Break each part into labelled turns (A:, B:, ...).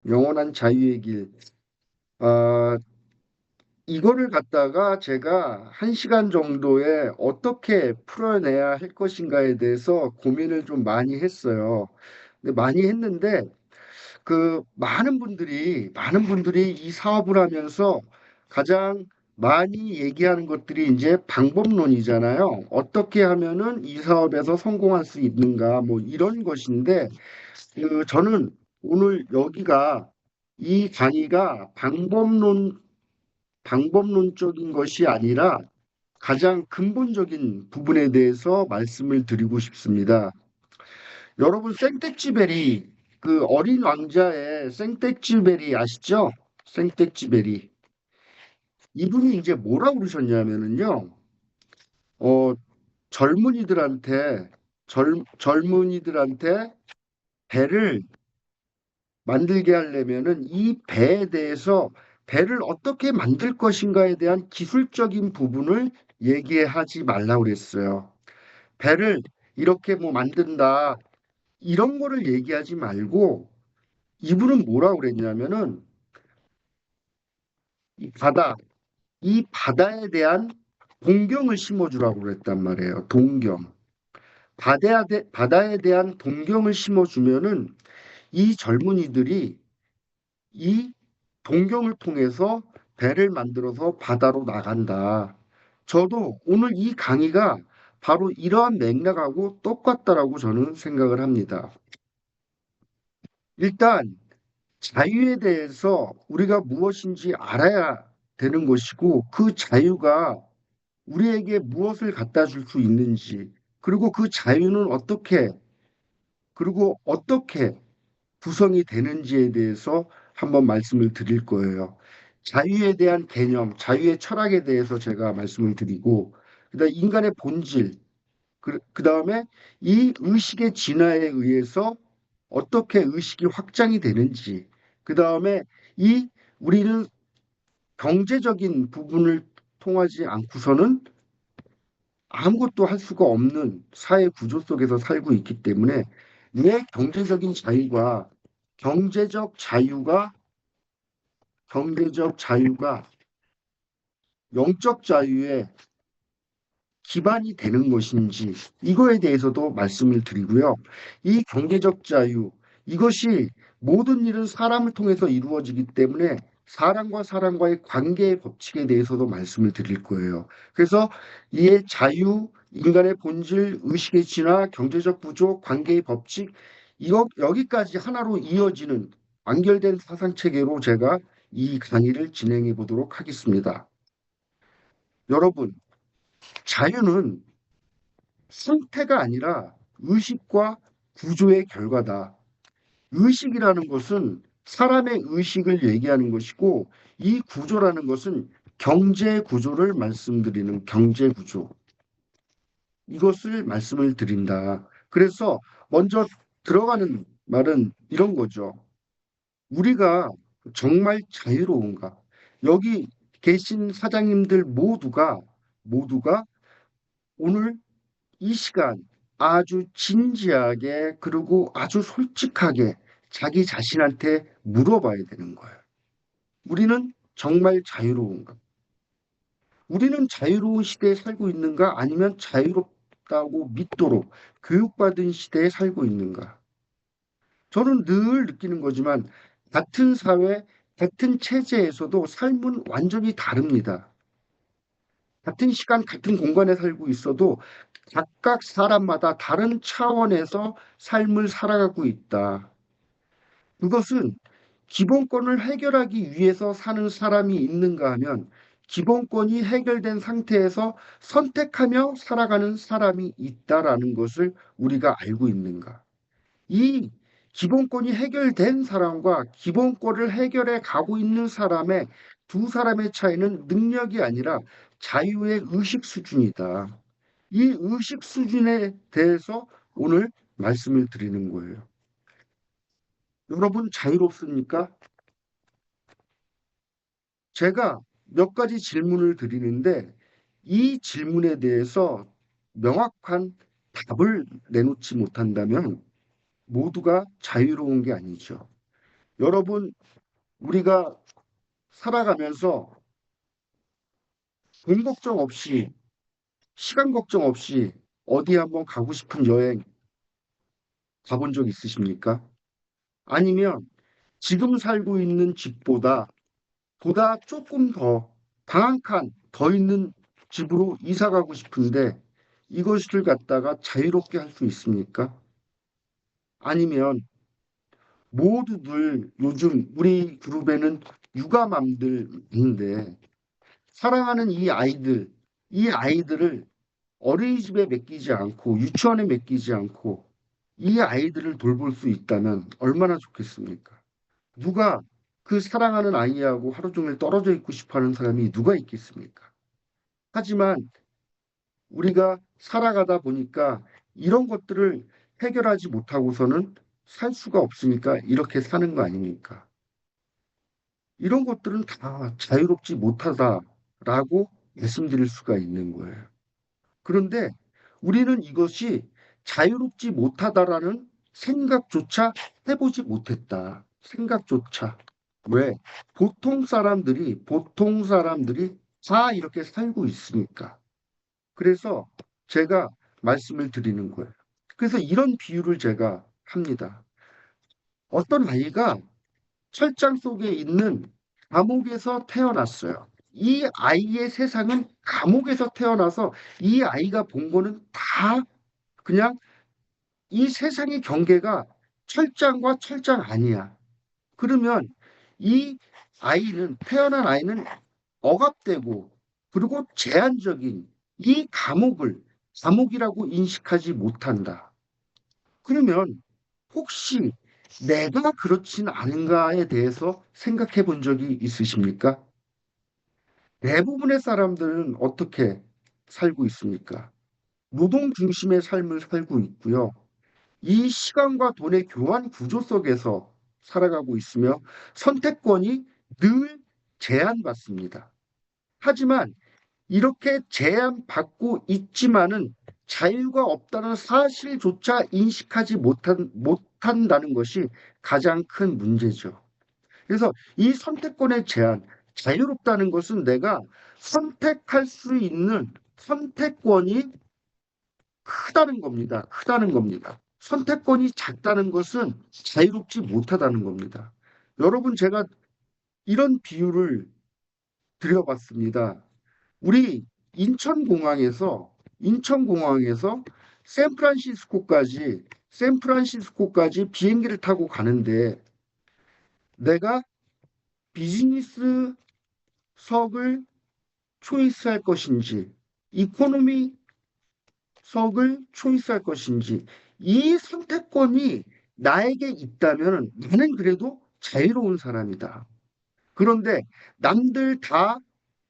A: 영원한 자유의 길. 아, 이거를 갖다가 제가 1시간 정도에 어떻게 풀어내야 할 것인가에 대해서 고민을 좀 많이 했어요. 근데 많이 했는데 많은 분들이 이 사업을 하면서 가장 많이 얘기하는 것들이 이제 방법론이잖아요. 어떻게 하면은 이 사업에서 성공할 수 있는가, 뭐 이런 것인데, 저는 오늘 여기가 이 강의가 방법론적인 것이 아니라 가장 근본적인 부분에 대해서 말씀을 드리고 싶습니다. 여러분, 생텍쥐베리, 그 어린 왕자의 생텍쥐베리 아시죠? 생텍쥐베리. 이분이 이제 뭐라고 그러셨냐면은요, 어, 젊은이들한테, 젊은이들한테 배를 만들게 하려면은 이 배에 대해서 배를 어떻게 만들 것인가에 대한 기술적인 부분을 얘기하지 말라고 그랬어요. 배를 이렇게 뭐 만든다, 이런 거를 얘기하지 말고 이분은 뭐라고 그랬냐면은 이 바다, 이 바다에 대한 동경을 심어주라고 그랬단 말이에요. 동경. 바다에 대한 동경을 심어주면은 이 젊은이들이 이 동경을 통해서 배를 만들어서 바다로 나간다. 저도 오늘 이 강의가 바로 이러한 맥락하고 똑같다라고 저는 생각을 합니다. 일단 자유에 대해서 우리가 무엇인지 알아야 되는 것이고 그 자유가 우리에게 무엇을 갖다 줄 수 있는지 그리고 그 자유는 어떻게 구성이 되는지에 대해서 한번 말씀을 드릴 거예요. 자유에 대한 개념, 자유의 철학에 대해서 제가 말씀을 드리고, 그다음 인간의 본질, 그다음에 이 의식의 진화에 의해서 어떻게 의식이 확장이 되는지, 그다음에 이 우리는 경제적인 부분을 통하지 않고서는 아무것도 할 수가 없는 사회 구조 속에서 살고 있기 때문에 왜 경제적 자유가 경제적 자유가 영적 자유의 기반이 되는 것인지 이거에 대해서도 말씀을 드리고요. 이 경제적 자유 이것이 모든 일은 사람을 통해서 이루어지기 때문에 사람과 사람과의 관계의 법칙에 대해서도 말씀을 드릴 거예요. 그래서 이의 자유, 인간의 본질, 의식의 진화, 경제적 구조, 관계의 법칙 여기까지 하나로 이어지는 완결된 사상 체계로 제가 이 강의를 진행해 보도록 하겠습니다. 여러분, 자유는 상태가 아니라 의식과 구조의 결과다. 의식이라는 것은 사람의 의식을 얘기하는 것이고, 이 구조라는 것은 경제 구조를 말씀드리는 경제 구조. 이것을 말씀을 드린다. 그래서 먼저 들어가는 말은 이런 거죠. 우리가 정말 자유로운가? 여기 계신 사장님들 모두가 오늘 이 시간 아주 진지하게 그리고 아주 솔직하게 자기 자신한테 물어봐야 되는 거예요. 우리는 정말 자유로운가? 우리는 자유로운 시대에 살고 있는가? 아니면 자유롭다고 믿도록 교육받은 시대에 살고 있는가? 저는 늘 느끼는 거지만 같은 사회, 같은 체제에서도 삶은 완전히 다릅니다. 같은 시간, 같은 공간에 살고 있어도 각각 사람마다 다른 차원에서 삶을 살아가고 있다. 그것은 기본권을 해결하기 위해서 사는 사람이 있는가 하면 기본권이 해결된 상태에서 선택하며 살아가는 사람이 있다라는 것을 우리가 알고 있는가. 이 기본권이 해결된 사람과 기본권을 해결해 가고 있는 사람의 두 사람의 차이는 능력이 아니라 자유의 의식 수준이다. 이 의식 수준에 대해서 오늘 말씀을 드리는 거예요. 여러분 자유롭습니까? 제가 몇 가지 질문을 드리는데 이 질문에 대해서 명확한 답을 내놓지 못한다면 모두가 자유로운 게 아니죠. 여러분, 우리가 살아가면서 돈 걱정 없이, 시간 걱정 없이 어디 한번 가고 싶은 여행 가본 적 있으십니까? 아니면 지금 살고 있는 집보다 보다 조금 더 방 한 칸 더 있는 집으로 이사 가고 싶은데 이것을 갖다가 자유롭게 할 수 있습니까? 아니면 모두들 요즘 우리 그룹에는 육아맘들 있는데 사랑하는 이 아이들을 어린이집에 맡기지 않고 유치원에 맡기지 않고 이 아이들을 돌볼 수 있다면 얼마나 좋겠습니까? 누가 그 사랑하는 아이하고 하루 종일 떨어져 있고 싶어 하는 사람이 누가 있겠습니까? 하지만 우리가 살아가다 보니까 이런 것들을 해결하지 못하고서는 살 수가 없으니까 이렇게 사는 거 아닙니까? 이런 것들은 다 자유롭지 못하다라고 말씀드릴 수가 있는 거예요. 그런데 우리는 이것이 자유롭지 못하다라는 생각조차 해보지 못했다. 생각조차. 왜? 보통 사람들이 다 이렇게 살고 있으니까. 그래서 제가 말씀을 드리는 거예요. 그래서 이런 비유를 제가 합니다. 어떤 아이가 철장 속에 있는 감옥에서 태어났어요. 이 아이의 세상은 감옥에서 태어나서 이 아이가 본 거는 다 그냥 이 세상의 경계가 철장과 철장 아니야. 그러면 이 태어난 아이는 억압되고 그리고 제한적인 이 감옥이라고 인식하지 못한다. 그러면 혹시 내가 그렇진 않은가에 대해서 생각해 본 적이 있으십니까? 대부분의 사람들은 어떻게 살고 있습니까? 노동 중심의 삶을 살고 있고요. 이 시간과 돈의 교환 구조 속에서 살아가고 있으며 선택권이 늘 제한받습니다. 하지만 이렇게 제한받고 있지만은 자유가 없다는 사실조차 인식하지 못한다는 것이 가장 큰 문제죠. 그래서 이 선택권의 제한, 자유롭다는 것은 내가 선택할 수 있는 선택권이 크다는 겁니다. 크다는 겁니다. 선택권이 작다는 것은 자유롭지 못하다는 겁니다. 여러분, 제가 이런 비유를 드려봤습니다. 우리 인천공항에서 샌프란시스코까지 비행기를 타고 가는데 내가 비즈니스석을 초이스할 것인지 이코노미석을 초이스할 것인지 이 선택권이 나에게 있다면 나는 그래도 자유로운 사람이다. 그런데 남들 다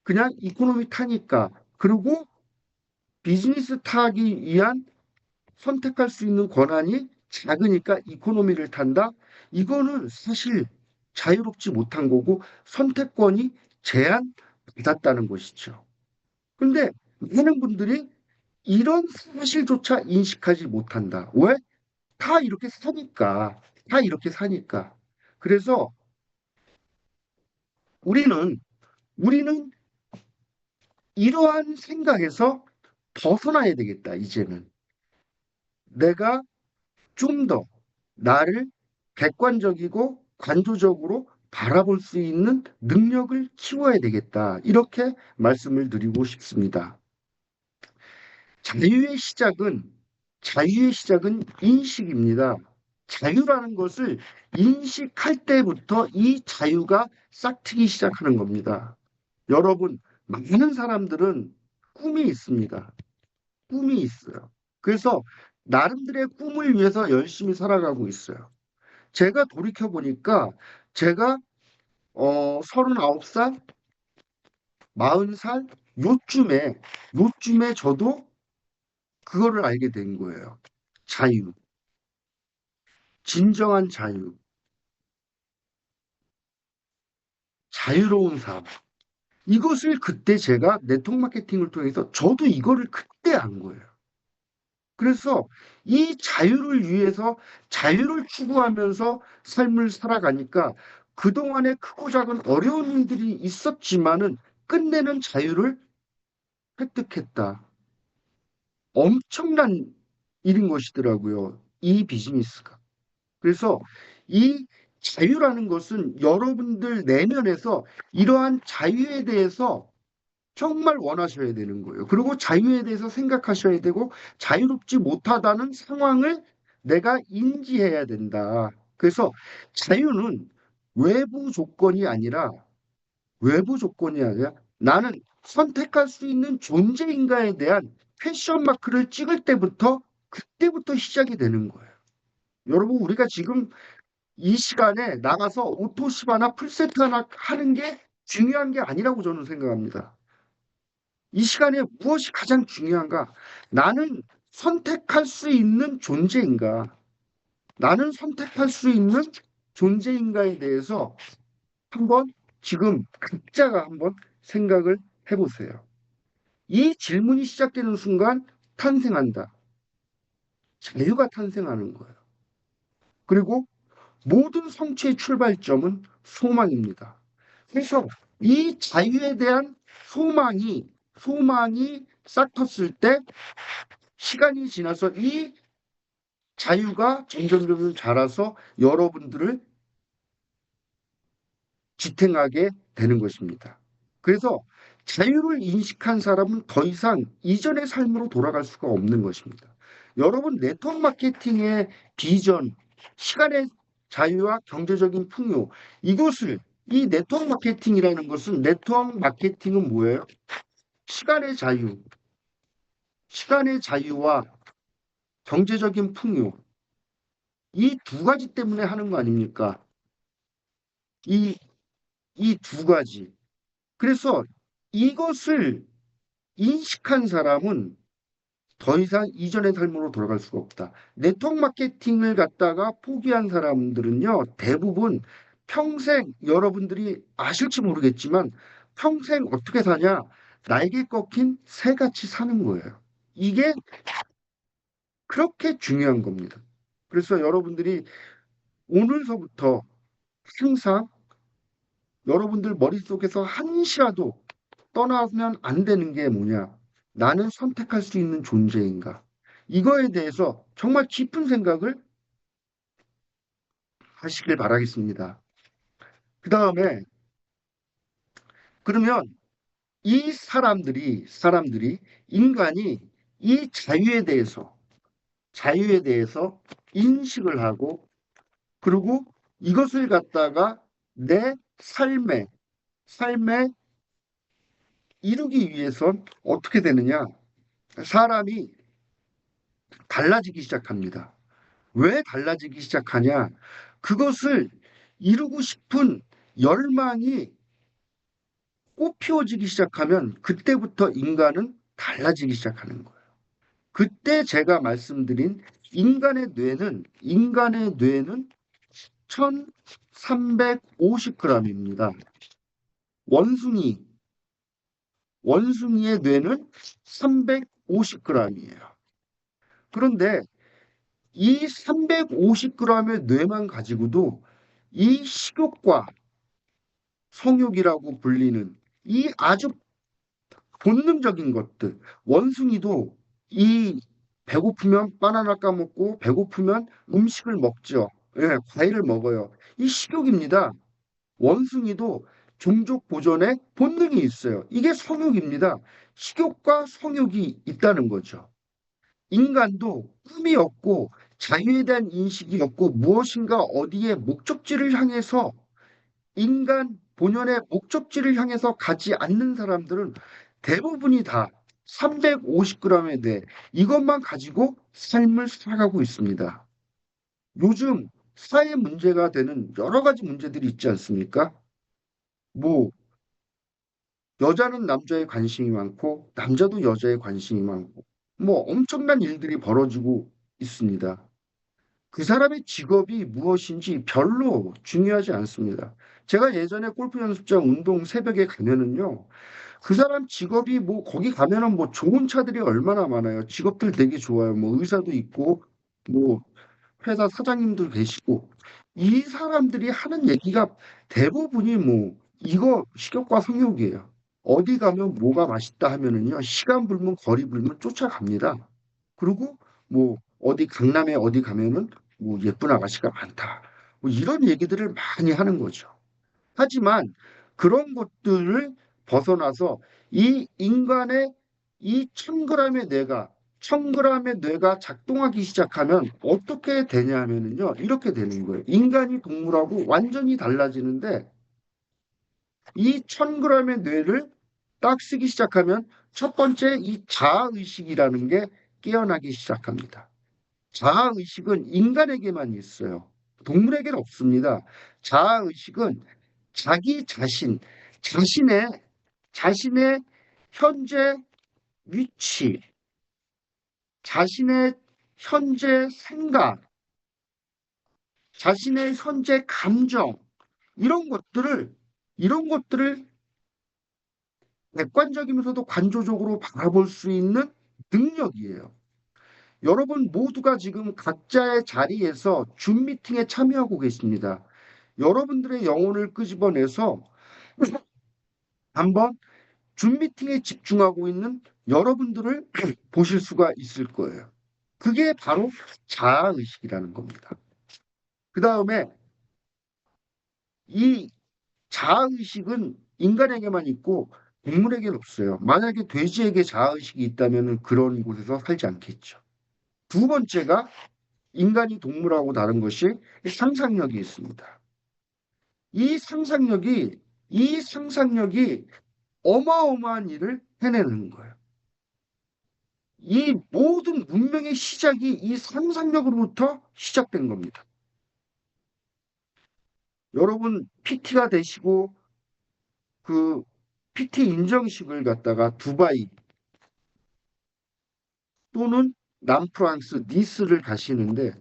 A: 그냥 이코노미 타니까 그리고 비즈니스 타기 위한 선택할 수 있는 권한이 작으니까 이코노미를 탄다? 이거는 사실 자유롭지 못한 거고 선택권이 제한받았다는 것이죠. 근데 많은 분들이 이런 사실조차 인식하지 못한다. 왜? 다 이렇게 사니까. 다 이렇게 사니까. 그래서 우리는 우리는 이러한 생각에서 벗어나야 되겠다, 이제는. 내가 좀 더 나를 객관적이고 관조적으로 바라볼 수 있는 능력을 키워야 되겠다. 이렇게 말씀을 드리고 싶습니다. 자유의 시작은, 자유의 시작은 인식입니다. 자유라는 것을 인식할 때부터 이 자유가 싹트기 시작하는 겁니다. 여러분, 많은 사람들은 꿈이 있습니다. 꿈이 있어요. 그래서 나름대로의 꿈을 위해서 열심히 살아가고 있어요. 제가 돌이켜 보니까 제가 39살, 40살 요쯤에 저도 그거를 알게 된 거예요. 자유, 진정한 자유, 자유로운 삶. 이것을 그때 제가 네트워크 마케팅을 통해서 저도 이거를 그때 안 거예요. 그래서 이 자유를 위해서 자유를 추구하면서 삶을 살아가니까 그동안에 크고 작은 어려운 일들이 있었지만은 끝내는 자유를 획득했다. 엄청난 일인 것이더라고요. 이 비즈니스가. 그래서 이 자유라는 것은 여러분들 내면에서 이러한 자유에 대해서 정말 원하셔야 되는 거예요. 그리고 자유에 대해서 생각하셔야 되고 자유롭지 못하다는 상황을 내가 인지해야 된다. 그래서 자유는 외부 조건이 아니라 나는 선택할 수 있는 존재인가에 대한 패션 마크를 찍을 때부터 그때부터 시작이 되는 거예요. 여러분 우리가 지금 이 시간에 나가서 오토십 하나 풀세트 하나 하는 게 중요한 게 아니라고 저는 생각합니다. 이 시간에 무엇이 가장 중요한가? 나는 선택할 수 있는 존재인가? 나는 선택할 수 있는 존재인가에 대해서 한번 지금 각자가 한번 생각을 해보세요. 이 질문이 시작되는 순간 탄생한다. 자유가 탄생하는 거예요. 그리고 모든 성취의 출발점은 소망입니다. 그래서 이 자유에 대한 소망이 싹 텄을 때 시간이 지나서 이 자유가 점점 자라서 여러분들을 지탱하게 되는 것입니다. 그래서 자유를 인식한 사람은 더 이상 이전의 삶으로 돌아갈 수가 없는 것입니다. 여러분 네트워크 마케팅의 비전, 시간의 자유와 경제적인 풍요, 이것을 이 네트워크 마케팅이라는 것은 네트워크 마케팅은 뭐예요? 시간의 자유, 시간의 자유와 경제적인 풍요, 이 두 가지 때문에 하는 거 아닙니까? 이, 이 두 가지. 그래서 이것을 인식한 사람은 더 이상 이전의 삶으로 돌아갈 수가 없다. 네트워크 마케팅을 갖다가 포기한 사람들은요, 대부분 평생 여러분들이 아실지 모르겠지만 평생 어떻게 사냐? 날개 꺾인 새같이 사는 거예요. 이게 그렇게 중요한 겁니다. 그래서 여러분들이 오늘서부터 항상 여러분들 머릿속에서 한시라도 떠나면 안 되는 게 뭐냐? 나는 선택할 수 있는 존재인가? 이거에 대해서 정말 깊은 생각을 하시길 바라겠습니다. 그 다음에 그러면 이 사람들이 인간이 이 자유에 대해서 인식을 하고 그리고 이것을 갖다가 내 삶에 이루기 위해선 어떻게 되느냐? 사람이 달라지기 시작합니다. 왜 달라지기 시작하냐? 그것을 이루고 싶은 열망이 꽃피워지기 시작하면 그때부터 인간은 달라지기 시작하는 거예요. 그때 제가 말씀드린 인간의 뇌는 1350g입니다. 원숭이 원숭이의 뇌는 350g이에요. 그런데 이 350g의 뇌만 가지고도 이 식욕과 성욕이라고 불리는 이 아주 본능적인 것들, 원숭이도 이 배고프면 바나나 까먹고 배고프면 음식을 먹죠. 예, 과일을 먹어요. 이 식욕입니다. 원숭이도 종족 보존의 본능이 있어요. 이게 성욕입니다. 식욕과 성욕이 있다는 거죠. 인간도 꿈이 없고 자유에 대한 인식이 없고 무엇인가 어디에 목적지를 향해서 인간 본연의 목적지를 향해서 가지 않는 사람들은 대부분이 다 350g에 대해 이것만 가지고 삶을 살아가고 있습니다. 요즘 사회 문제가 되는 여러 가지 문제들이 있지 않습니까? 뭐 여자는 남자에 관심이 많고 남자도 여자에 관심이 많고 뭐 엄청난 일들이 벌어지고 있습니다. 그 사람의 직업이 무엇인지 별로 중요하지 않습니다. 제가 예전에 골프 연습장 운동 새벽에 가면은요, 그 사람 직업이 뭐 거기 가면은 뭐 좋은 차들이 얼마나 많아요. 직업들 되게 좋아요. 뭐 의사도 있고 뭐 회사 사장님도 계시고 이 사람들이 하는 얘기가 대부분이 뭐 이거 식욕과 성욕이에요. 어디 가면 뭐가 맛있다 하면은요 시간 불면 거리 불면 쫓아갑니다. 그리고 뭐 어디 강남에 어디 가면은 뭐 예쁜 아가씨가 많다. 뭐 이런 얘기들을 많이 하는 거죠. 하지만 그런 것들을 벗어나서 이 인간의 이 1000g의 뇌가 1000g의 뇌가 작동하기 시작하면 어떻게 되냐 하면은요 이렇게 되는 거예요. 인간이 동물하고 완전히 달라지는데 이 1000g의 뇌를 딱 쓰기 시작하면 첫 번째 이 자아의식이라는 게 깨어나기 시작합니다. 자아의식은 인간에게만 있어요. 동물에게는 없습니다. 자아의식은 자기 자신, 자신의, 자신의 현재 위치, 자신의 현재 생각, 자신의 현재 감정, 이런 것들을, 이런 것들을 객관적이면서도 관조적으로 바라볼 수 있는 능력이에요. 여러분 모두가 지금 각자의 자리에서 줌 미팅에 참여하고 계십니다. 여러분들의 영혼을 끄집어내서 한번 줌 미팅에 집중하고 있는 여러분들을 보실 수가 있을 거예요. 그게 바로 자아의식이라는 겁니다. 그 다음에 이 자아의식은 인간에게만 있고 동물에게는 없어요. 만약에 돼지에게 자아의식이 있다면 그런 곳에서 살지 않겠죠. 두 번째가 인간이 동물하고 다른 것이 상상력이 있습니다. 이 상상력이 이 상상력이 어마어마한 일을 해내는 거예요. 이 모든 문명의 시작이 이 상상력으로부터 시작된 겁니다. 여러분 PT가 되시고 그 PT 인정식을 갖다가 두바이 또는 남프랑스 니스를 가시는데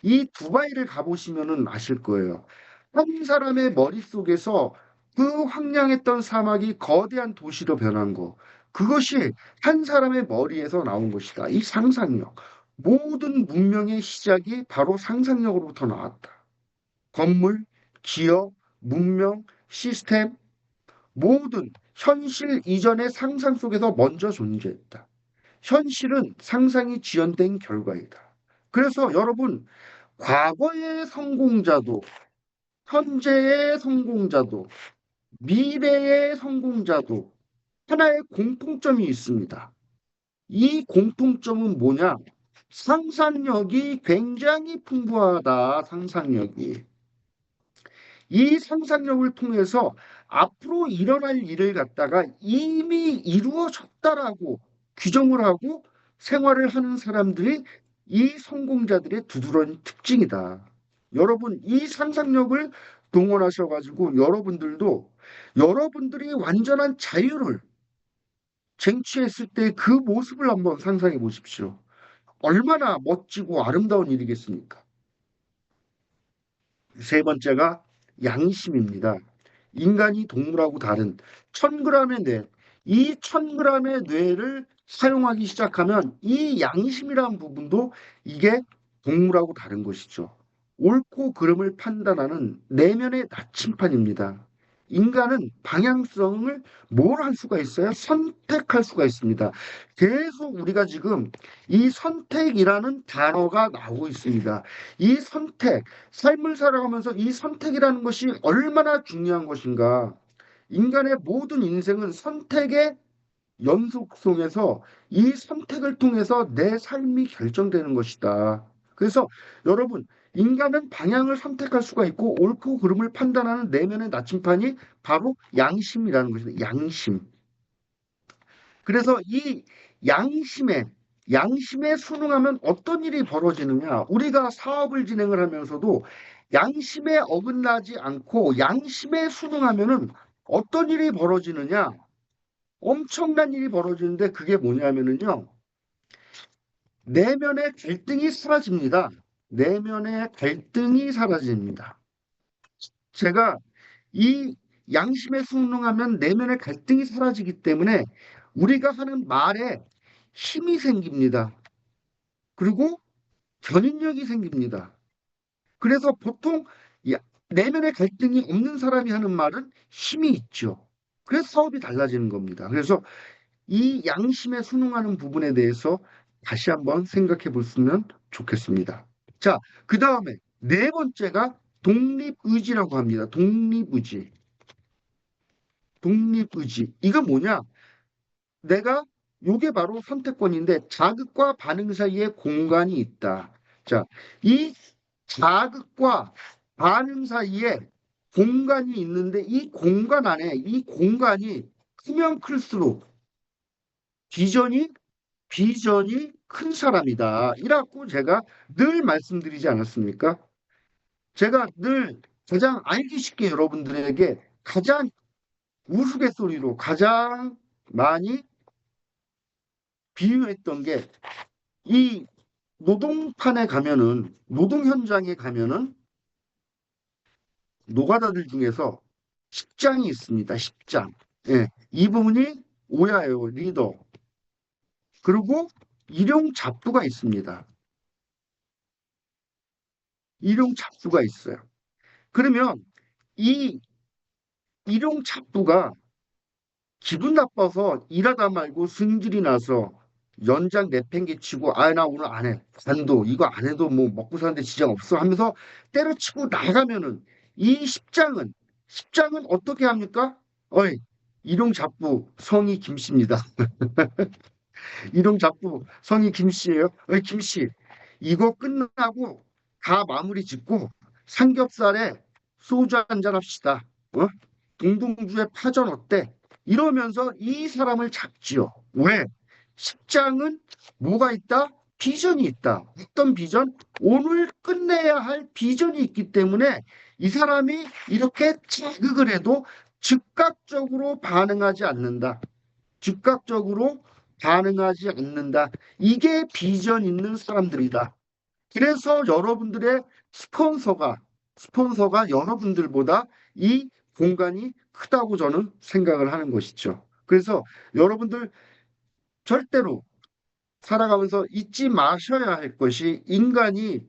A: 이 두바이를 가보시면은 아실 거예요. 한 사람의 머릿속에서 그 황량했던 사막이 거대한 도시로 변한 거. 그것이 한 사람의 머리에서 나온 것이다. 이 상상력. 모든 문명의 시작이 바로 상상력으로부터 나왔다. 건물, 기업, 문명, 시스템, 모든 현실 이전의 상상 속에서 먼저 존재했다. 현실은 상상이 지연된 결과이다. 그래서 여러분, 과거의 성공자도, 현재의 성공자도, 미래의 성공자도 하나의 공통점이 있습니다. 이 공통점은 뭐냐? 상상력이 굉장히 풍부하다, 상상력이. 이 상상력을 통해서 앞으로 일어날 일을 갖다가 이미 이루어졌다라고 규정을 하고 생활을 하는 사람들이 이 성공자들의 두드러진 특징이다. 여러분, 이 상상력을 동원하셔가지고 여러분들도 여러분들이 완전한 자유를 쟁취했을 때 그 모습을 한번 상상해 보십시오. 얼마나 멋지고 아름다운 일이겠습니까? 세 번째가 양심입니다. 인간이 동물하고 다른 1000g의 뇌, 이 1000g의 뇌를 사용하기 시작하면 이 양심이라는 부분도 이게 동물하고 다른 것이죠. 옳고 그름을 판단하는 내면의 나침판입니다. 인간은 방향성을 뭘 할 수가 있어요? 선택할 수가 있습니다. 계속 우리가 지금 이 선택이라는 단어가 나오고 있습니다. 이 선택, 삶을 살아가면서 이 선택이라는 것이 얼마나 중요한 것인가. 인간의 모든 인생은 선택의 연속 속에서 이 선택을 통해서 내 삶이 결정되는 것이다. 그래서 여러분, 인간은 방향을 선택할 수가 있고 옳고 그름을 판단하는 내면의 나침판이 바로 양심이라는 것입니다. 양심. 그래서 이 양심에 양심에 순응하면 어떤 일이 벌어지느냐? 우리가 사업을 진행을 하면서도 양심에 어긋나지 않고 양심에 순응하면은 어떤 일이 벌어지느냐? 엄청난 일이 벌어지는데 그게 뭐냐면은요. 내면의 갈등이 사라집니다. 내면의 갈등이 사라집니다. 제가 이 양심에 순응하면 내면의 갈등이 사라지기 때문에 우리가 하는 말에 힘이 생깁니다. 그리고 견인력이 생깁니다. 그래서 보통 내면의 갈등이 없는 사람이 하는 말은 힘이 있죠. 그래서 사업이 달라지는 겁니다. 그래서 이 양심에 순응하는 부분에 대해서 다시 한번 생각해 보시면 좋겠습니다. 자, 그 다음에 네 번째가 독립의지라고 합니다. 독립의지. 독립의지. 이거 뭐냐? 내가 요게 바로 선택권인데 자극과 반응 사이에 공간이 있다. 자, 이 자극과 반응 사이에 공간이 있는데 이 공간 안에 이 공간이 크면 클수록 비전이 비전이 큰 사람이다. 이라고 제가 늘 말씀드리지 않았습니까? 제가 늘 가장 알기 쉽게 여러분들에게 가장 우스갯소리로 가장 많이 비유했던 게 이 노동판에 가면은 노동 현장에 가면은 노가다들 중에서 십장이 있습니다. 십장. 예, 이 부분이 오야예요. 리더. 그리고 일용 잡부가 있습니다. 일용 잡부가 있어요. 그러면 이 일용 잡부가 기분 나빠서 일하다 말고 승질이 나서 연장 내팽개치고 아 나 오늘 안 해. 관도 이거 안 해도 뭐 먹고 사는데 지장 없어 하면서 때려치고 나가면은 이 십장은 어떻게 합니까? 어이 일용 잡부 성이 김씨입니다. 이름 잡고 성이 김씨예요. 김씨 이거 끝나고 다 마무리 짓고 삼겹살에 소주 한잔 합시다. 어? 동동주의 파전 어때? 이러면서 이 사람을 잡지요. 왜? 십장은 뭐가 있다? 비전이 있다. 어떤 비전? 오늘 끝내야 할 비전이 있기 때문에 이 사람이 이렇게 자극을 해도 즉각적으로 반응하지 않는다. 즉각적으로 반응하지 않는다. 이게 비전 있는 사람들이다. 그래서 여러분들의 스폰서가 여러분들보다 이 공간이 크다고 저는 생각을 하는 것이죠. 그래서 여러분들 절대로 살아가면서 잊지 마셔야 할 것이 인간이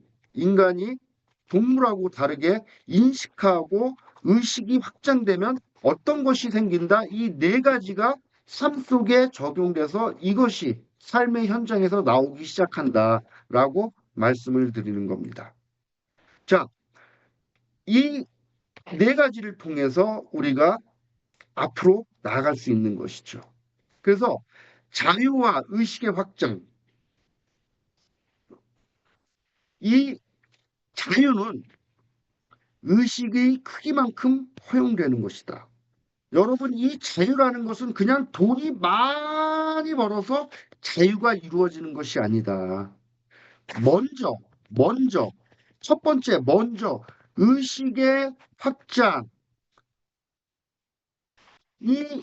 A: 동물하고 다르게 인식하고 의식이 확장되면 어떤 것이 생긴다? 이 네 가지가 삶 속에 적용돼서 이것이 삶의 현장에서 나오기 시작한다라고 말씀을 드리는 겁니다. 자, 이 네 가지를 통해서 우리가 앞으로 나아갈 수 있는 것이죠. 그래서 자유와 의식의 확장, 이 자유는 의식의 크기만큼 허용되는 것이다. 여러분, 이 자유라는 것은 그냥 돈이 많이 벌어서 자유가 이루어지는 것이 아니다. 먼저, 먼저, 첫 번째, 먼저 의식의 확장이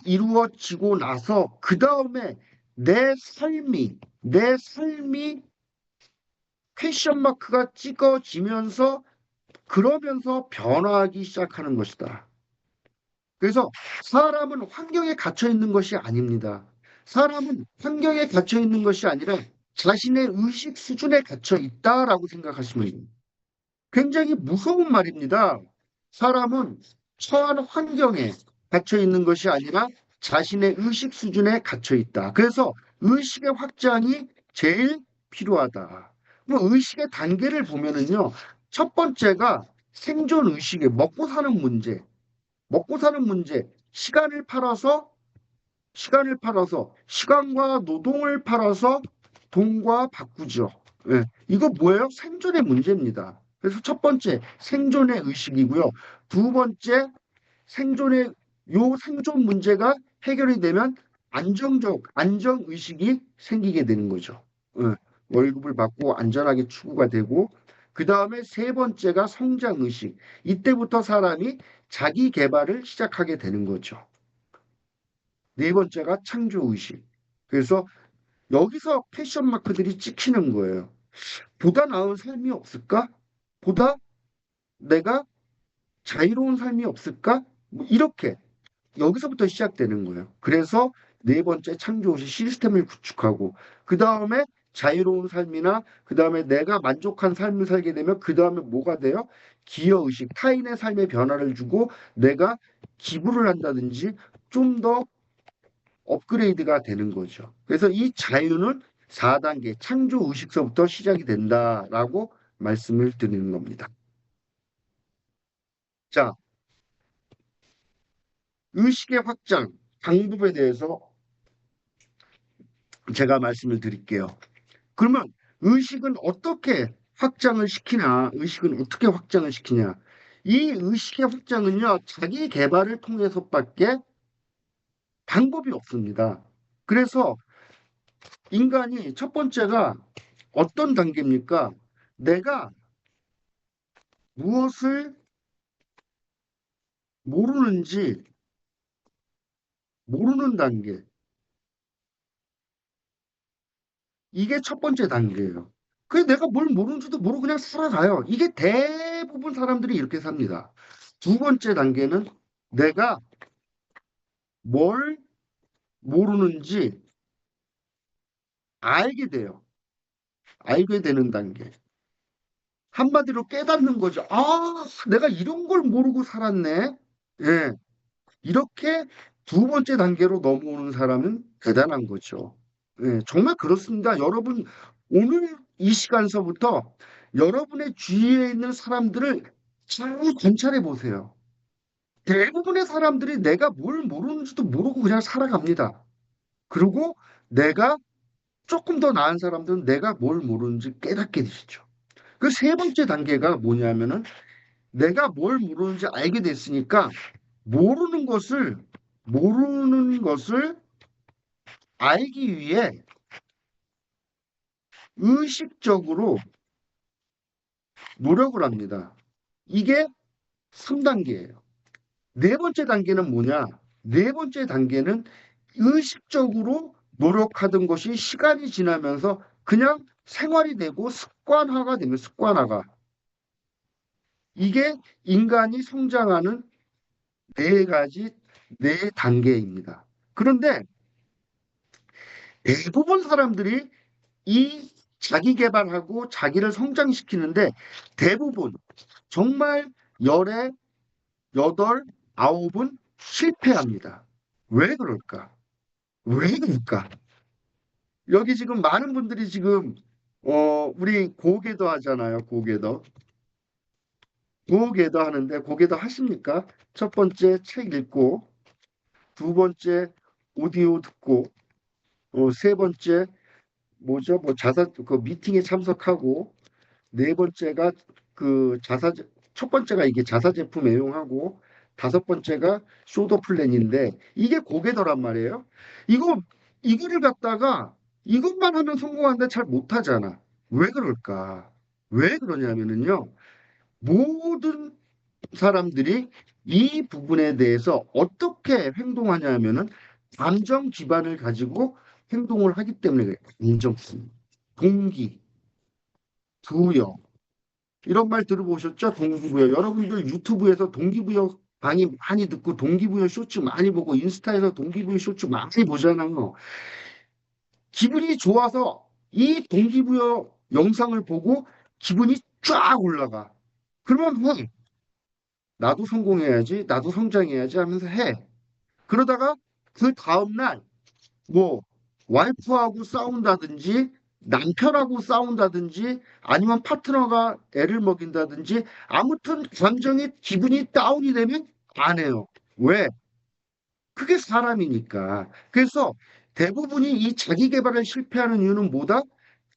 A: 이루어지고 나서 그 다음에 내 삶이 퀘션 마크가 찍어지면서 그러면서 변화하기 시작하는 것이다. 그래서 사람은 환경에 갇혀 있는 것이 아닙니다. 사람은 환경에 갇혀 있는 것이 아니라 자신의 의식 수준에 갇혀 있다라고 생각하시면 됩니다. 굉장히 무서운 말입니다. 사람은 처한 환경에 갇혀 있는 것이 아니라 자신의 의식 수준에 갇혀 있다. 그래서 의식의 확장이 제일 필요하다. 뭐 의식의 단계를 보면은요. 첫 번째가 생존 의식의 먹고 사는 문제. 먹고 사는 문제, 시간과 노동을 팔아서 돈과 바꾸죠. 예, 이거 뭐예요? 생존의 문제입니다. 그래서 첫 번째 생존의 의식이고요. 두 번째 생존의 생존 문제가 해결이 되면 안정 의식이 생기게 되는 거죠. 예, 월급을 받고 안전하게 추구가 되고 그 다음에 세 번째가 성장 의식. 이때부터 사람이 자기 개발을 시작하게 되는 거죠. 네 번째가 창조 의식. 그래서 여기서 패션 마크들이 찍히는 거예요. 보다 나은 삶이 없을까? 보다 내가 자유로운 삶이 없을까? 뭐 이렇게. 여기서부터 시작되는 거예요. 그래서 네 번째 창조의식 시스템을 구축하고 그 다음에 자유로운 삶이나 그 다음에 내가 만족한 삶을 살게 되면 그 다음에 뭐가 돼요? 기여의식, 타인의 삶에 변화를 주고 내가 기부를 한다든지 좀 더 업그레이드가 되는 거죠. 그래서 이 자유는 4단계 창조의식서부터 시작이 된다라고 말씀을 드리는 겁니다. 자, 의식의 확장 방법에 대해서 제가 말씀을 드릴게요. 그러면 의식은 어떻게 확장을 시키냐? 의식은 어떻게 확장을 시키냐? 이 의식의 확장은요, 자기 개발을 통해서밖에 방법이 없습니다. 그래서 인간이 첫 번째가 어떤 단계입니까? 내가 무엇을 모르는지 모르는 단계. 이게 첫 번째 단계예요. 그래서 내가 뭘 모르는지도 모르고 그냥 살아가요. 이게 대부분 사람들이 이렇게 삽니다. 두 번째 단계는 내가 뭘 모르는지 알게 돼요. 알게 되는 단계. 한마디로 깨닫는 거죠. 아, 내가 이런 걸 모르고 살았네. 예. 이렇게 두 번째 단계로 넘어오는 사람은 대단한 거죠. 예, 정말 그렇습니다. 여러분, 오늘 이 시간서부터 여러분의 주위에 있는 사람들을 잘 관찰해 보세요. 대부분의 사람들이 내가 뭘 모르는지도 모르고 그냥 살아갑니다. 그리고 내가 조금 더 나은 사람들은 내가 뭘 모르는지 깨닫게 되시죠. 그 세 번째 단계가 뭐냐면은 내가 뭘 모르는지 알게 됐으니까 모르는 것을 모르는 것을 알기 위해 의식적으로 노력을 합니다. 이게 3단계예요. 네 번째 단계는 뭐냐? 네 번째 단계는 의식적으로 노력하던 것이 시간이 지나면서 그냥 생활이 되고 습관화가 되면 습관화가. 이게 인간이 성장하는 네 가지, 네 단계입니다. 그런데 대부분 사람들이 이 자기 개발하고 자기를 성장시키는데 대부분 정말 열에 여덟, 아홉은 실패합니다. 왜 그럴까? 왜 그럴까? 여기 지금 많은 분들이 지금 우리 고개도 하잖아요. 고개도. 고개도 하는데 고개도 하십니까? 첫 번째 책 읽고 두 번째 오디오 듣고 세 번째 뭐죠? 뭐 자사 그 미팅에 참석하고 네 번째가 그 자사 첫 번째가 이게 자사 제품 애용하고 다섯 번째가 쇼더 플랜인데 이게 고개더란 말이에요. 이거 이거를 갖다가 이것만 하면 성공하는데 잘 못하잖아. 왜 그럴까? 왜 그러냐면은요. 모든 사람들이 이 부분에 대해서 어떻게 행동하냐면은 감정 기반을 가지고 행동을 하기 때문에 그래요. 감정, 동기, 두려, 이런 말 들어보셨죠? 동기부여. 여러분들 유튜브에서 동기부여 강의 많이 듣고 동기부여 쇼츠 많이 보고 인스타에서 동기부여 쇼츠 많이 보잖아요. 기분이 좋아서 이 동기부여 영상을 보고 기분이 쫙 올라가. 그러면 해. 나도 성공해야지, 나도 성장해야지 하면서 해. 그러다가 그 다음날 뭐 와이프하고 싸운다든지 남편하고 싸운다든지 아니면 파트너가 애를 먹인다든지 아무튼 감정이 기분이 다운이 되면 안 해요. 왜? 그게 사람이니까. 그래서 대부분이 이 자기 개발을 실패하는 이유는 뭐다?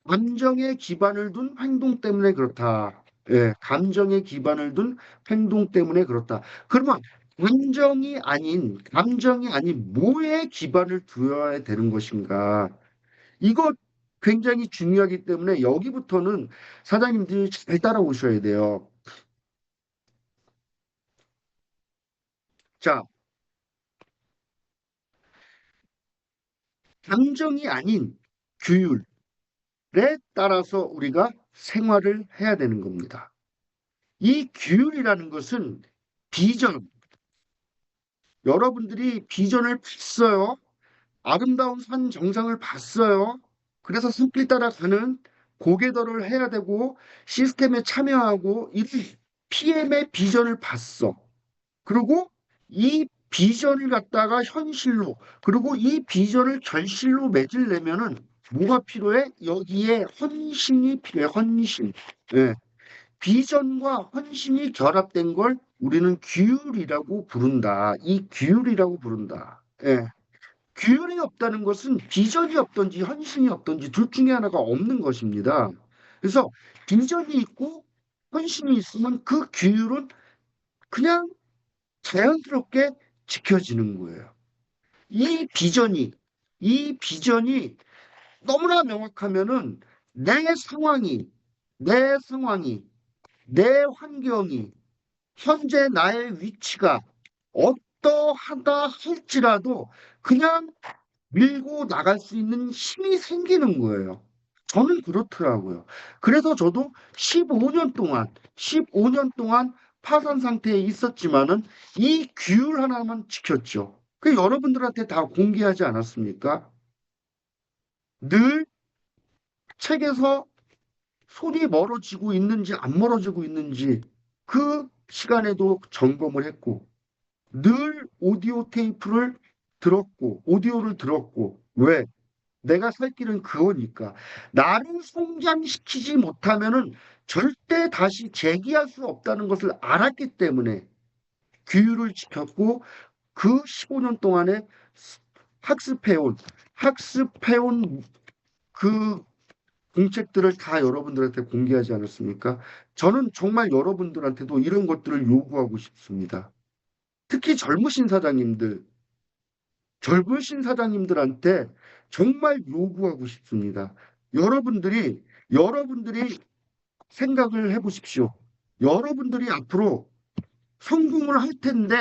A: 감정에 기반을 둔 행동 때문에 그렇다. 예, 감정에 기반을 둔 행동 때문에 그렇다. 그러면 감정이 아닌 뭐에 기반을 두어야 되는 것인가? 이거 굉장히 중요하기 때문에 여기부터는 사장님들이 잘 따라오셔야 돼요. 자, 감정이 아닌 규율에 따라서 우리가 생활을 해야 되는 겁니다. 이 규율이라는 것은 비전, 여러분들이 비전을 봤어요. 아름다운 산 정상을 봤어요. 그래서 산길 따라가는 고개더를 해야 되고 시스템에 참여하고 이 PM의 비전을 봤어. 그리고 이 비전을 갖다가 현실로, 그리고 이 비전을 결실로 맺으려면은 뭐가 필요해? 여기에 헌신이 필요해, 헌신. 예. 비전과 헌신이 결합된 걸 우리는 규율이라고 부른다. 이 규율이라고 부른다. 예. 규율이 없다는 것은 비전이 없든지 헌신이 없든지 둘 중에 하나가 없는 것입니다. 그래서 비전이 있고 헌신이 있으면 그 규율은 그냥 자연스럽게 지켜지는 거예요. 이 비전이, 이 비전이 너무나 명확하면은 내 상황이, 내 상황이, 내 환경이, 현재 나의 위치가 어떠하다 할지라도 그냥 밀고 나갈 수 있는 힘이 생기는 거예요. 저는 그렇더라고요. 그래서 저도 15년 동안 파산 상태에 있었지만은 이 규율 하나만 지켰죠. 그 여러분들한테 다 공개하지 않았습니까? 늘 책에서 손이 멀어지고 있는지 안 멀어지고 있는지 그 시간에도 점검을 했고, 늘 오디오를 들었고, 왜? 내가 살 길은 그거니까. 나를 성장시키지 못하면은 절대 다시 재기할 수 없다는 것을 알았기 때문에 규율을 지켰고 그 15년 동안에 학습해온, 학습해온 그 공책들을 다 여러분들한테 공개하지 않았습니까? 저는 정말 여러분들한테도 이런 것들을 요구하고 싶습니다. 특히 젊으신 사장님들한테 정말 요구하고 싶습니다. 여러분들이 생각을 해보십시오. 여러분들이 앞으로 성공을 할 텐데,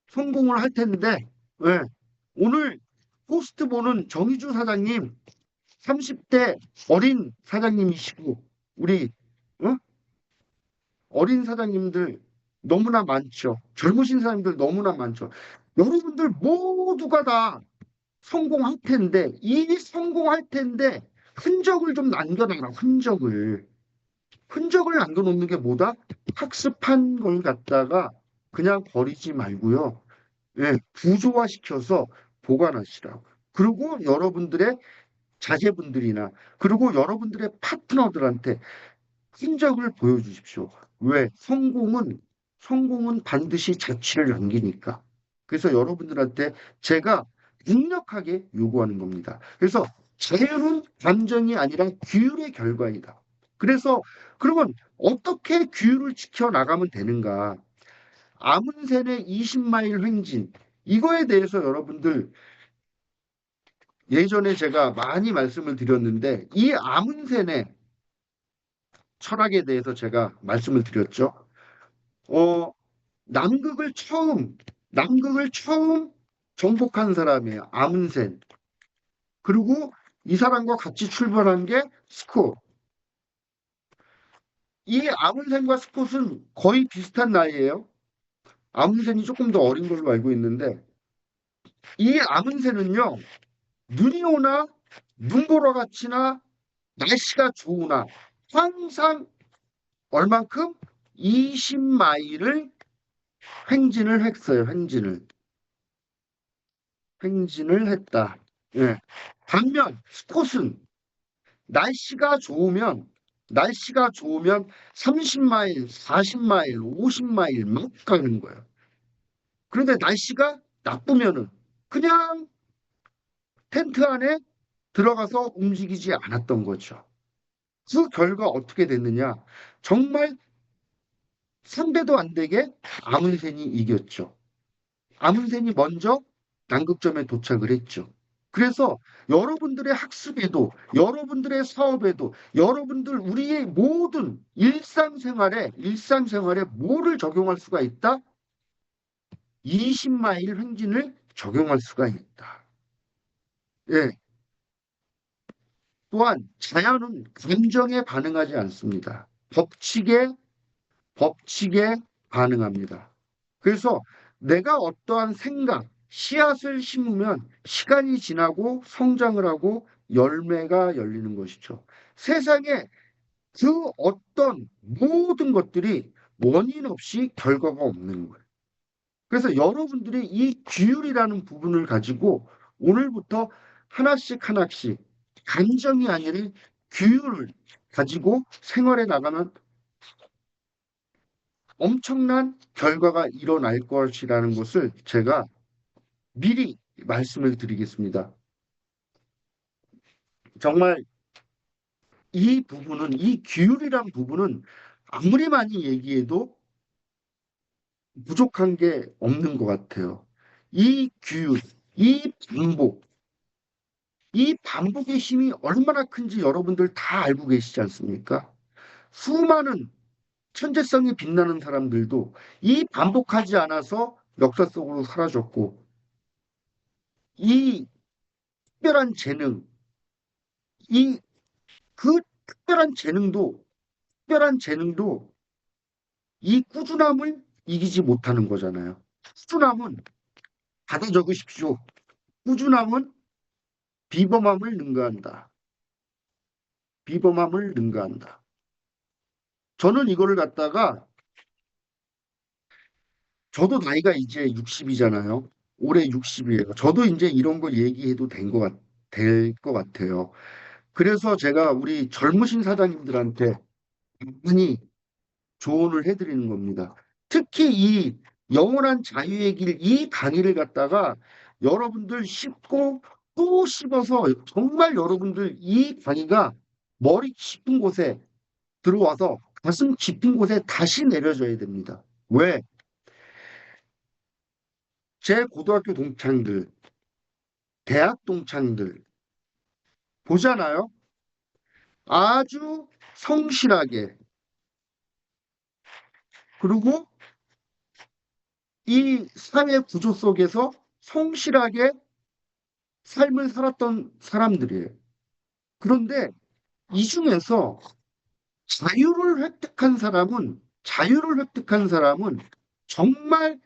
A: 성공을 할 텐데, 예, 오늘 포스트 보는 정의주 사장님, 30대 어린 사장님이시고, 우리, 어? 어린 사장님들 너무나 많죠. 젊으신 사장님들 너무나 많죠. 여러분들 모두가 다 성공할 텐데, 이 성공할 텐데, 흔적을 좀 남겨놔라, 흔적을. 흔적을 남겨놓는 게 뭐다? 학습한 걸 갖다가 그냥 버리지 말고요. 예, 구조화시켜서 보관하시라고. 그리고 여러분들의 자제분들이나, 그리고 여러분들의 파트너들한테 흔적을 보여주십시오. 왜? 성공은 반드시 자취를 남기니까. 그래서 여러분들한테 제가 강력하게 요구하는 겁니다. 그래서 자유는 감정이 아니라 규율의 결과이다. 그래서 그러면 어떻게 규율을 지켜나가면 되는가? 아문센의 20마일 횡진. 이거에 대해서 여러분들 예전에 제가 많이 말씀을 드렸는데 이 아문센의 철학에 대해서 제가 말씀을 드렸죠. 어, 남극을 처음, 남극을 처음 정복한 사람이에요. 아문센. 그리고 이 사람과 같이 출발한 게 스콧. 이 아문센과 스콧은 거의 비슷한 나이예요. 아문센이 조금 더 어린 걸로 알고 있는데 이 아문센은요. 눈이 오나 눈보라 같이나 날씨가 좋으나 항상 얼만큼 20마일을 횡진을 했어요. 횡진을 했다. 예. 반면 스콧은 날씨가 좋으면 날씨가 좋으면 30마일, 40마일, 50마일 막 가는 거예요. 그런데 날씨가 나쁘면은 그냥 텐트 안에 들어가서 움직이지 않았던 거죠. 그 결과 어떻게 됐느냐? 정말 상대도 안 되게 아문센이 이겼죠. 아문센이 먼저 남극점에 도착을 했죠. 그래서 여러분들의 학습에도, 여러분들의 사업에도, 여러분들 우리의 모든 일상생활에 뭐를 적용할 수가 있다? 20마일 횡진을 적용할 수가 있다. 예. 또한 자연은 감정에 반응하지 않습니다. 법칙에 반응합니다. 그래서 내가 어떠한 생각, 씨앗을 심으면 시간이 지나고 성장을 하고 열매가 열리는 것이죠. 세상에 그 어떤 모든 것들이 원인 없이 결과가 없는 거예요. 그래서 여러분들이 이 규율이라는 부분을 가지고 오늘부터 하나씩 하나씩 감정이 아니라 규율을 가지고 생활에 나가면 엄청난 결과가 일어날 것이라는 것을 제가 미리 말씀을 드리겠습니다. 정말 이 부분은, 이 규율이란 부분은 아무리 많이 얘기해도 부족한 게 없는 것 같아요. 이 규율, 이 반복, 이 반복의 힘이 얼마나 큰지 여러분들 다 알고 계시지 않습니까? 수많은 천재성이 빛나는 사람들도 이 반복하지 않아서 역사 속으로 사라졌고, 이 특별한 재능, 이 그 특별한 재능도 이 꾸준함을 이기지 못하는 거잖아요. 꾸준함은 받아 적으십시오. 꾸준함은 비범함을 능가한다. 비범함을 능가한다. 저는 이거를 갖다가 저도 나이가 이제 60이잖아요. 올해 60이에요. 저도 이제 이런 거 얘기해도 될 것 같아요. 그래서 제가 우리 젊으신 사장님들한테 많이 조언을 해드리는 겁니다. 특히 이 영원한 자유의 길, 이 강의를 갖다가 여러분들 씹고 또 씹어서 정말 여러분들 이 강의가 머리 깊은 곳에 들어와서 가슴 깊은 곳에 다시 내려져야 됩니다. 왜? 제 고등학교 동창들, 대학 동창들 보잖아요. 아주 성실하게 그리고 이 사회 구조 속에서 성실하게 삶을 살았던 사람들이에요. 그런데 이 중에서 자유를 획득한 사람은 정말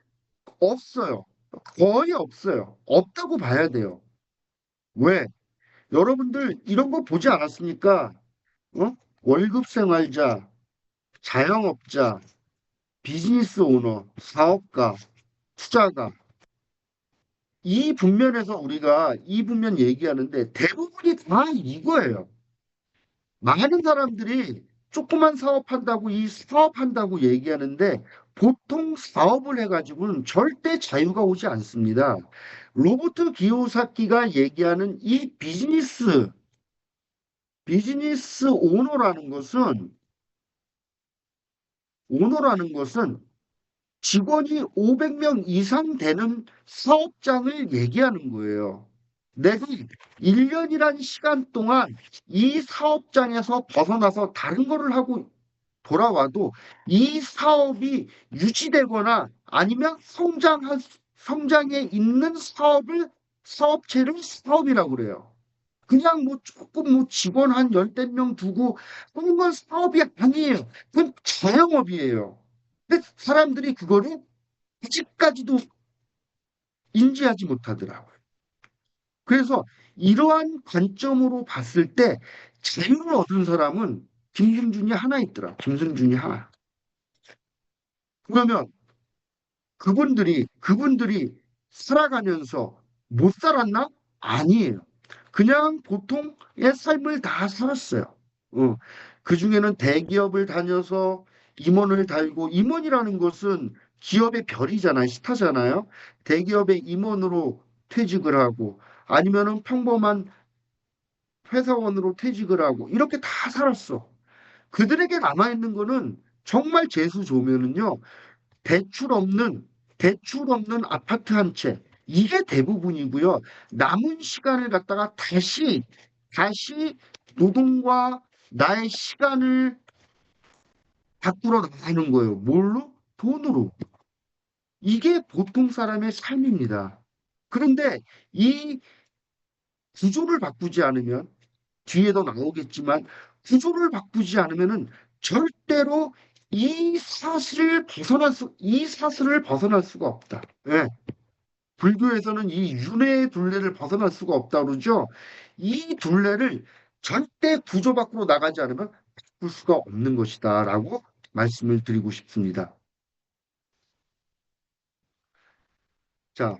A: 없어요. 거의 없어요. 없다고 봐야 돼요. 왜? 여러분들 이런 거 보지 않았습니까? 월급 생활자, 자영업자, 비즈니스 오너, 사업가, 투자가 이 분면 얘기하는데 대부분이 다 이거예요. 많은 사람들이 조그만 사업한다고 이 사업한다고 얘기하는데 보통 사업을 해가지고는 절대 자유가 오지 않습니다. 로버트 기요사키가 얘기하는 이 비즈니스 오너라는 것은 직원이 500명 이상 되는 사업장을 얘기하는 거예요. 내가 1년이란 시간 동안 이 사업장에서 벗어나서 다른 거를 하고 돌아와도 이 사업이 유지되거나 아니면 성장에 있는 사업체를 사업이라고 그래요. 그냥 뭐 조금 뭐 직원 한 열댓 명 두고 하는 건 사업이 아니에요. 그건 자영업이에요. 근데 사람들이 그거를 아직까지도 인지하지 못하더라고요. 그래서 이러한 관점으로 봤을 때 자유를 얻은 사람은 김승준이 하나 있더라. 김승준이 하나. 그러면 그분들이 살아가면서 못 살았나? 아니에요. 그냥 보통의 삶을 다 살았어요. 어. 그중에는 대기업을 다녀서 임원을 달고 임원이라는 것은 기업의 별이잖아요. 스타잖아요. 대기업의 임원으로 퇴직을 하고 아니면은 평범한 회사원으로 퇴직을 하고 이렇게 다 살았어. 그들에게 남아있는 거는 정말 재수조면은요. 대출 없는 대출 없는 아파트 한 채. 이게 대부분이고요. 남은 시간을 갖다가 다시 노동과 나의 시간을 바꾸러 나가는 거예요. 뭘로? 돈으로. 이게 보통 사람의 삶입니다. 그런데 이 구조를 바꾸지 않으면 뒤에도 나오겠지만 구조를 바꾸지 않으면은 절대로 이 사슬을 벗어날 수가 없다. 예. 불교에서는 이 윤회의 둘레를 벗어날 수가 없다 그러죠. 이 둘레를 절대 구조 밖으로 나가지 않으면 바꿀 수가 없는 것이다라고 말씀을 드리고 싶습니다. 자,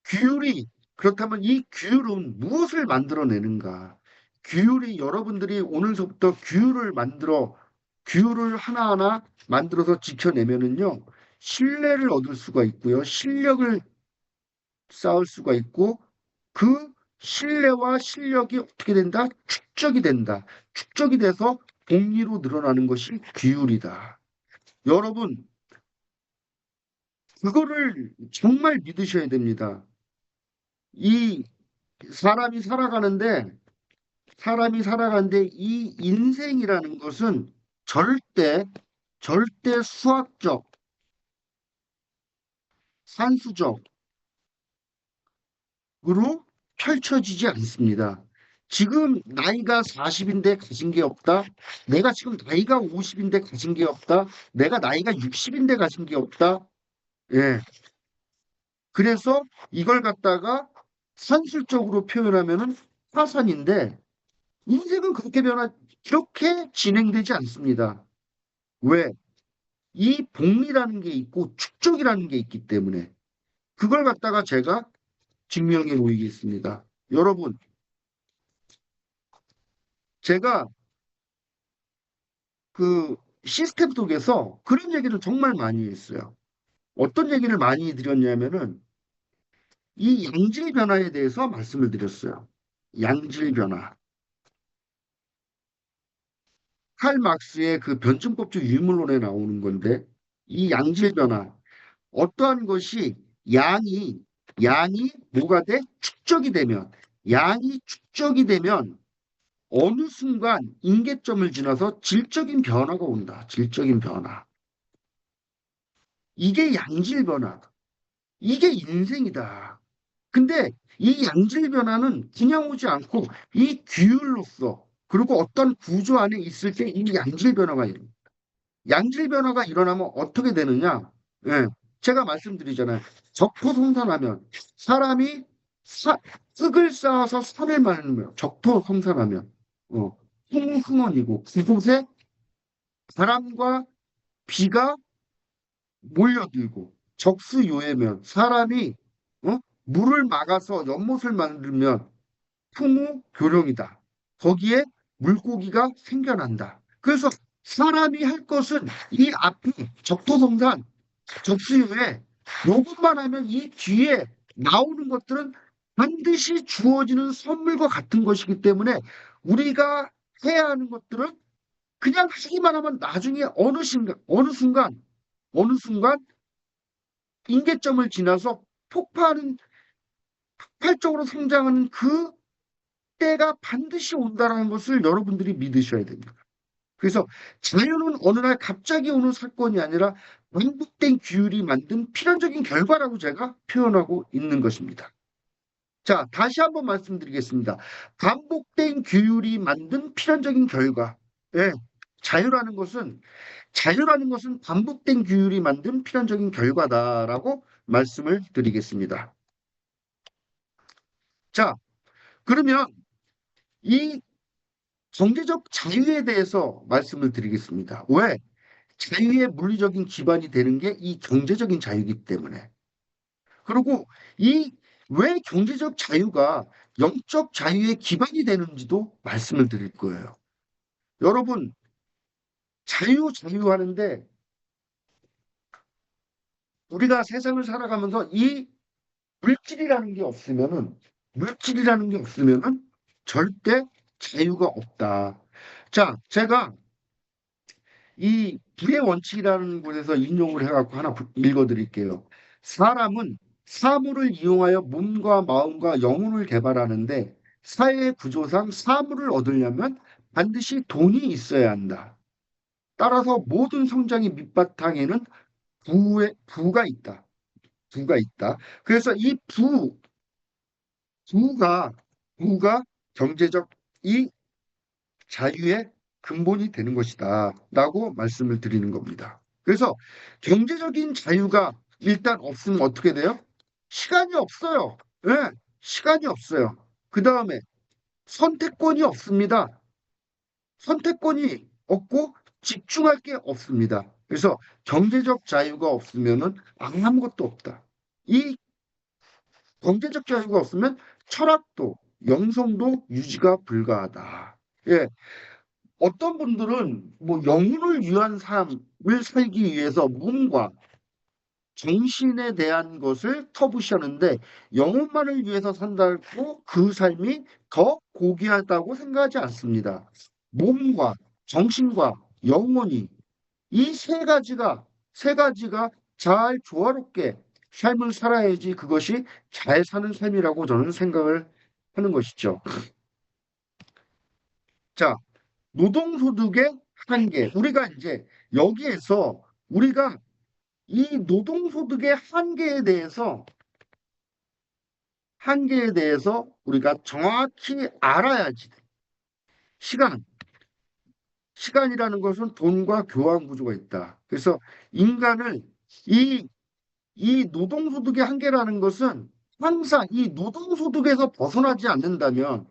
A: 규율이 그렇다면 이 규율은 무엇을 만들어내는가? 규율이 여러분들이 오늘서부터 규율을 하나하나 만들어서 지켜내면은요, 신뢰를 얻을 수가 있고요, 실력을 쌓을 수가 있고, 그 신뢰와 실력이 어떻게 된다? 축적이 된다. 축적이 돼서 복리로 늘어나는 것이 규율이다. 여러분, 그거를 정말 믿으셔야 됩니다. 이 사람이 살아가는데, 사람이 살아가는데 이 인생이라는 것은 절대 수학적, 산수적으로 펼쳐지지 않습니다. 지금 나이가 40인데 가진 게 없다. 내가 지금 나이가 50인데 가진 게 없다. 내가 나이가 60인데 가진 게 없다. 예. 그래서 이걸 갖다가 산술적으로 표현하면은 화산인데 인생은 그렇게 진행되지 않습니다. 왜? 이 복리라는 게 있고 축적이라는 게 있기 때문에 그걸 갖다가 제가 증명해 보이겠습니다. 여러분, 제가 그 시스템 속에서 그런 얘기를 정말 많이 했어요. 어떤 얘기를 많이 드렸냐면은 이 양질 변화에 대해서 말씀을 드렸어요. 양질 변화. 칼 막스의 그 변증법적 유물론에 나오는 건데 이 양질 변화 어떠한 것이 양이 양이 뭐가 돼? 축적이 되면 양이 축적이 되면 어느 순간 임계점을 지나서 질적인 변화가 온다. 질적인 변화. 이게 양질 변화. 이게 인생이다. 근데 이 양질 변화는 그냥 오지 않고 이 규율로서 그리고 어떤 구조 안에 있을 때 이 양질 변화가 일어나. 양질 변화가 일어나면 어떻게 되느냐? 예, 제가 말씀드리잖아요. 적토성산하면 사람이 흙을 쌓아서 산을 만들면 적토성산하면 흥흥원이고 그곳에 바람과 비가 몰려들고 적수요해면 사람이 물을 막아서 연못을 만들면 풍우교룡이다. 거기에 물고기가 생겨난다. 그래서 사람이 할 것은 이 앞에 적토성산, 적수요해 요것만 하면 이 뒤에 나오는 것들은 반드시 주어지는 선물과 같은 것이기 때문에 우리가 해야 하는 것들은 그냥 하기만 하면 나중에 어느 순간 임계점을 지나서 폭발적으로 성장하는 그 때가 반드시 온다는 것을 여러분들이 믿으셔야 됩니다. 그래서 자유는 어느 날 갑자기 오는 사건이 아니라 반복된 규율이 만든 필연적인 결과라고 제가 표현하고 있는 것입니다. 자, 다시 한번 말씀드리겠습니다. 반복된 규율이 만든 필연적인 결과. 예, 자유라는 것은 자유라는 것은 반복된 규율이 만든 필연적인 결과다라고 말씀을 드리겠습니다. 자, 그러면 이 경제적 자유에 대해서 말씀을 드리겠습니다. 왜? 자유의 물리적인 기반이 되는 게 이 경제적인 자유이기 때문에. 그리고 이 왜 경제적 자유가 영적 자유의 기반이 되는지도 말씀을 드릴 거예요. 여러분, 자유 하는데 우리가 세상을 살아가면서 이 물질이라는 게 없으면은 절대 자유가 없다. 자, 제가 이 불의 원칙이라는 곳에서 인용을 해갖고 하나 읽어드릴게요. 사람은 사물을 이용하여 몸과 마음과 영혼을 개발하는데 사회 구조상 사물을 얻으려면 반드시 돈이 있어야 한다. 따라서 모든 성장의 밑바탕에는 부가 있다. 부가 있다. 그래서 이 부가, 부가 경제적 이 자유의 근본이 되는 것이다라고 말씀을 드리는 겁니다. 그래서 경제적인 자유가 일단 없으면 어떻게 돼요? 시간이 없어요. 예, 시간이 없어요. 그 다음에 선택권이 없습니다. 선택권이 없고 집중할 게 없습니다. 그래서 경제적 자유가 없으면은 아무것도 없다. 이 경제적 자유가 없으면 철학도, 영성도 유지가 불가하다. 예, 어떤 분들은 뭐 영혼을 위한 삶을 살기 위해서 몸과 정신에 대한 것을 터부시하는데 영혼만을 위해서 산다고 그 삶이 더 고귀하다고 생각하지 않습니다. 몸과 정신과 영혼이 이 세 가지가 잘 조화롭게 삶을 살아야지 그것이 잘 사는 삶이라고 저는 생각을 하는 것이죠. 자, 노동소득의 한계. 우리가 이제 여기에서 우리가 이 노동소득의 한계에 대해서 우리가 정확히 알아야지. 시간, 시간이라는 것은 돈과 교환 구조가 있다. 그래서 인간을 이, 이 노동소득의 한계라는 것은 항상 이 노동소득에서 벗어나지 않는다면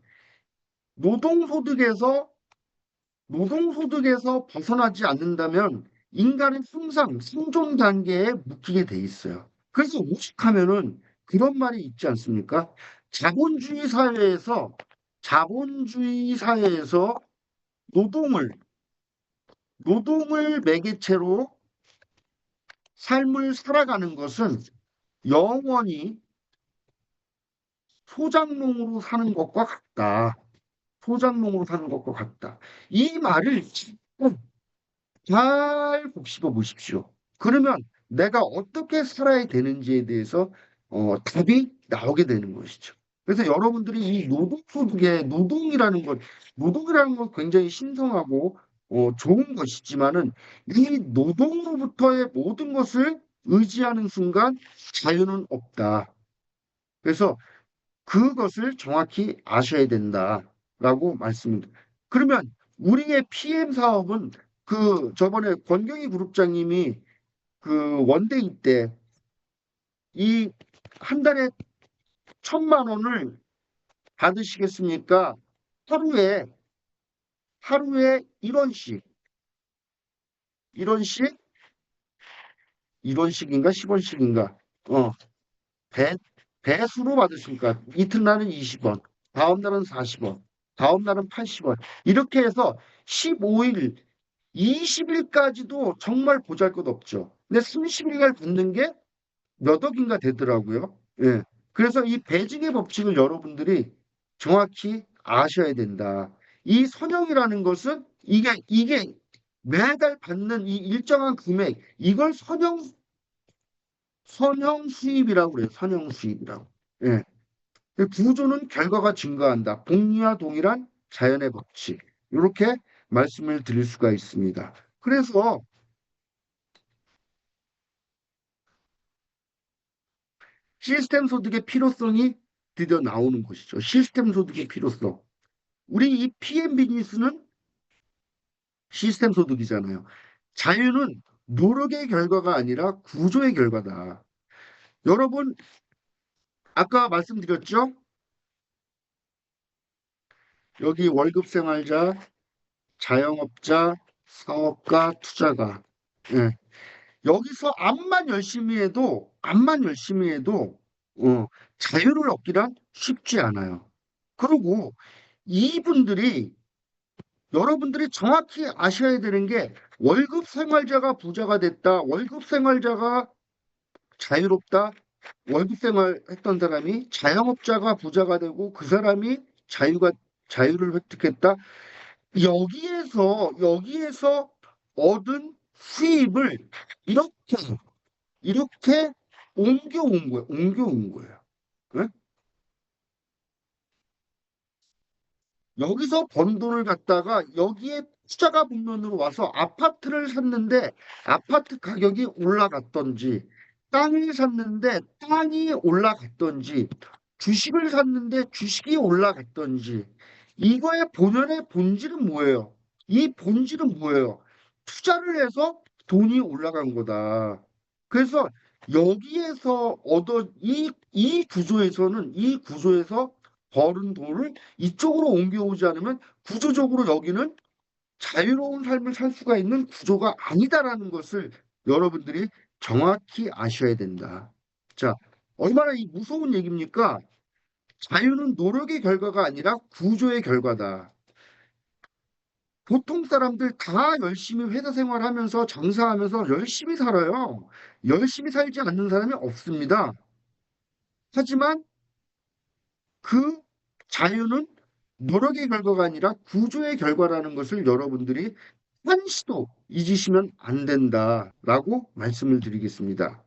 A: 노동소득에서 노동소득에서 벗어나지 않는다면 인간은 항상 생존 단계에 묶이게 돼 있어요. 그래서 오죽하면은 그런 말이 있지 않습니까? 자본주의 사회에서 자본주의 사회에서 노동을 노동을 매개체로 삶을 살아가는 것은 영원히 소장농으로 사는 것과 같다. 소장농으로 사는 것과 같다. 이 말을 잘 곱씹어 보십시오. 그러면 내가 어떻게 살아야 되는지에 대해서 답이 나오게 되는 것이죠. 그래서 여러분들이 이 노동소득의 노동이라는 건 굉장히 신성하고 좋은 것이지만은 이 노동으로부터의 모든 것을 의지하는 순간 자유는 없다. 그래서 그것을 정확히 아셔야 된다라고 말씀드립니다. 그러면 우리의 PM 사업은 그 저번에 권경희 그룹장님이 그 원데이 때 이 한 달에 1,000만 원을 받으시겠습니까? 하루에 하루에 1원씩 1원씩인가 10원씩인가 배 배수로 받으십니까? 이튿날은 20원, 다음 날은 40원, 다음 날은 80원. 이렇게 해서 15일, 20일까지도 정말 보잘것없죠. 근데 30일날 받는 게 몇 억인가 되더라고요. 예. 그래서 이 배징의 법칙을 여러분들이 정확히 아셔야 된다. 이 선형이라는 것은 이게 매달 받는 이 일정한 금액 이걸 선형 수입이라고 그래요. 선형 수입이라고. 예. 그 구조는 결과가 증가한다. 복리와 동일한 자연의 법칙. 이렇게 말씀을 드릴 수가 있습니다. 그래서 시스템 소득의 필요성이 드디어 나오는 것이죠. 시스템 소득의 필요성. 우리 이 PM 비즈니스는 시스템 소득이잖아요. 자유는 노력의 결과가 아니라 구조의 결과다. 여러분, 아까 말씀드렸죠? 여기 월급 생활자, 자영업자, 사업가, 투자가. 예. 여기서 암만 열심히 해도 자유를 얻기란 쉽지 않아요. 그리고 이분들이 여러분들이 정확히 아셔야 되는 게 월급 생활자가 부자가 됐다. 월급 생활자가 자유롭다. 월급 생활했던 사람이 자영업자가 부자가 되고 그 사람이 자유를 획득했다. 여기에서 얻은 수입을 이렇게 이렇게 옮겨온 거예요. 옮겨온 거예요. 네? 여기서 번 돈을 갖다가 여기에 투자가 국면으로 와서 아파트를 샀는데 아파트 가격이 올라갔던지 땅을 샀는데 땅이 올라갔던지 주식을 샀는데 주식이 올라갔던지 이거의 본연의 본질은 뭐예요? 이 본질은 뭐예요? 투자를 해서 돈이 올라간 거다. 그래서 여기에서 이 구조에서 벌은 돈을 이쪽으로 옮겨오지 않으면 구조적으로 여기는 자유로운 삶을 살 수가 있는 구조가 아니다라는 것을 여러분들이 정확히 아셔야 된다. 자, 얼마나 이 무서운 얘기입니까? 자유는 노력의 결과가 아니라 구조의 결과다. 보통 사람들 다 열심히 회사 생활하면서 장사하면서 열심히 살아요. 열심히 살지 않는 사람이 없습니다. 하지만 그 자유는 노력의 결과가 아니라 구조의 결과라는 것을 여러분들이 한시도 잊으시면 안 된다라고 말씀을 드리겠습니다.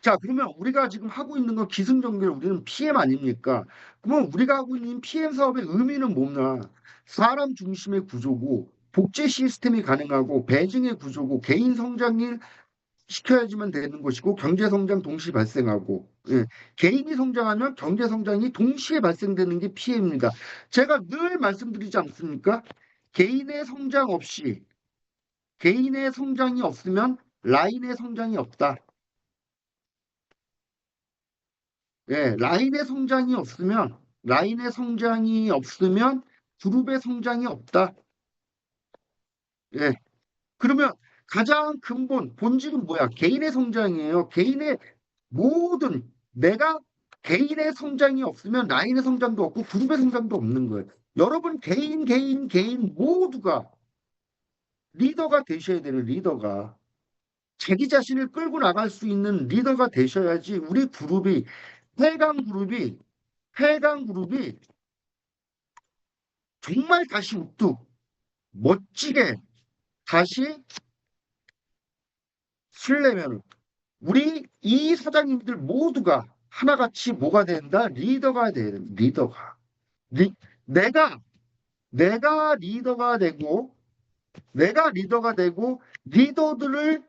A: 자, 그러면 우리가 지금 하고 있는 건 기승전결 우리는 PM 아닙니까? 그러면 우리가 하고 있는 PM 사업의 의미는 뭐냐? 사람 중심의 구조고 복제 시스템이 가능하고 배증의 구조고 개인 성장을 시켜야지만 되는 것이고 경제 성장 동시 발생하고 예. 개인이 성장하면 경제 성장이 동시에 발생되는 게 PM입니다. 제가 늘 말씀드리지 않습니까? 개인의 성장 없이 개인의 성장이 없으면 라인의 성장이 없다. 예, 라인의 성장이 없으면 그룹의 성장이 없다. 예. 그러면 가장 근본 본질은 뭐야? 개인의 성장이에요. 내가 개인의 성장이 없으면 라인의 성장도 없고 그룹의 성장도 없는 거예요. 여러분 개인 모두가 리더가 되셔야 되는 리더가 자기 자신을 끌고 나갈 수 있는 리더가 되셔야지 우리 그룹이 해강 그룹이 해강 그룹이 정말 다시 우뚝 멋지게 다시 쓰려면 우리 이 사장님들 모두가 하나같이 뭐가 된다? 리더가 돼야 된다. 리더가. 리, 내가 내가 리더가 되고 리더들을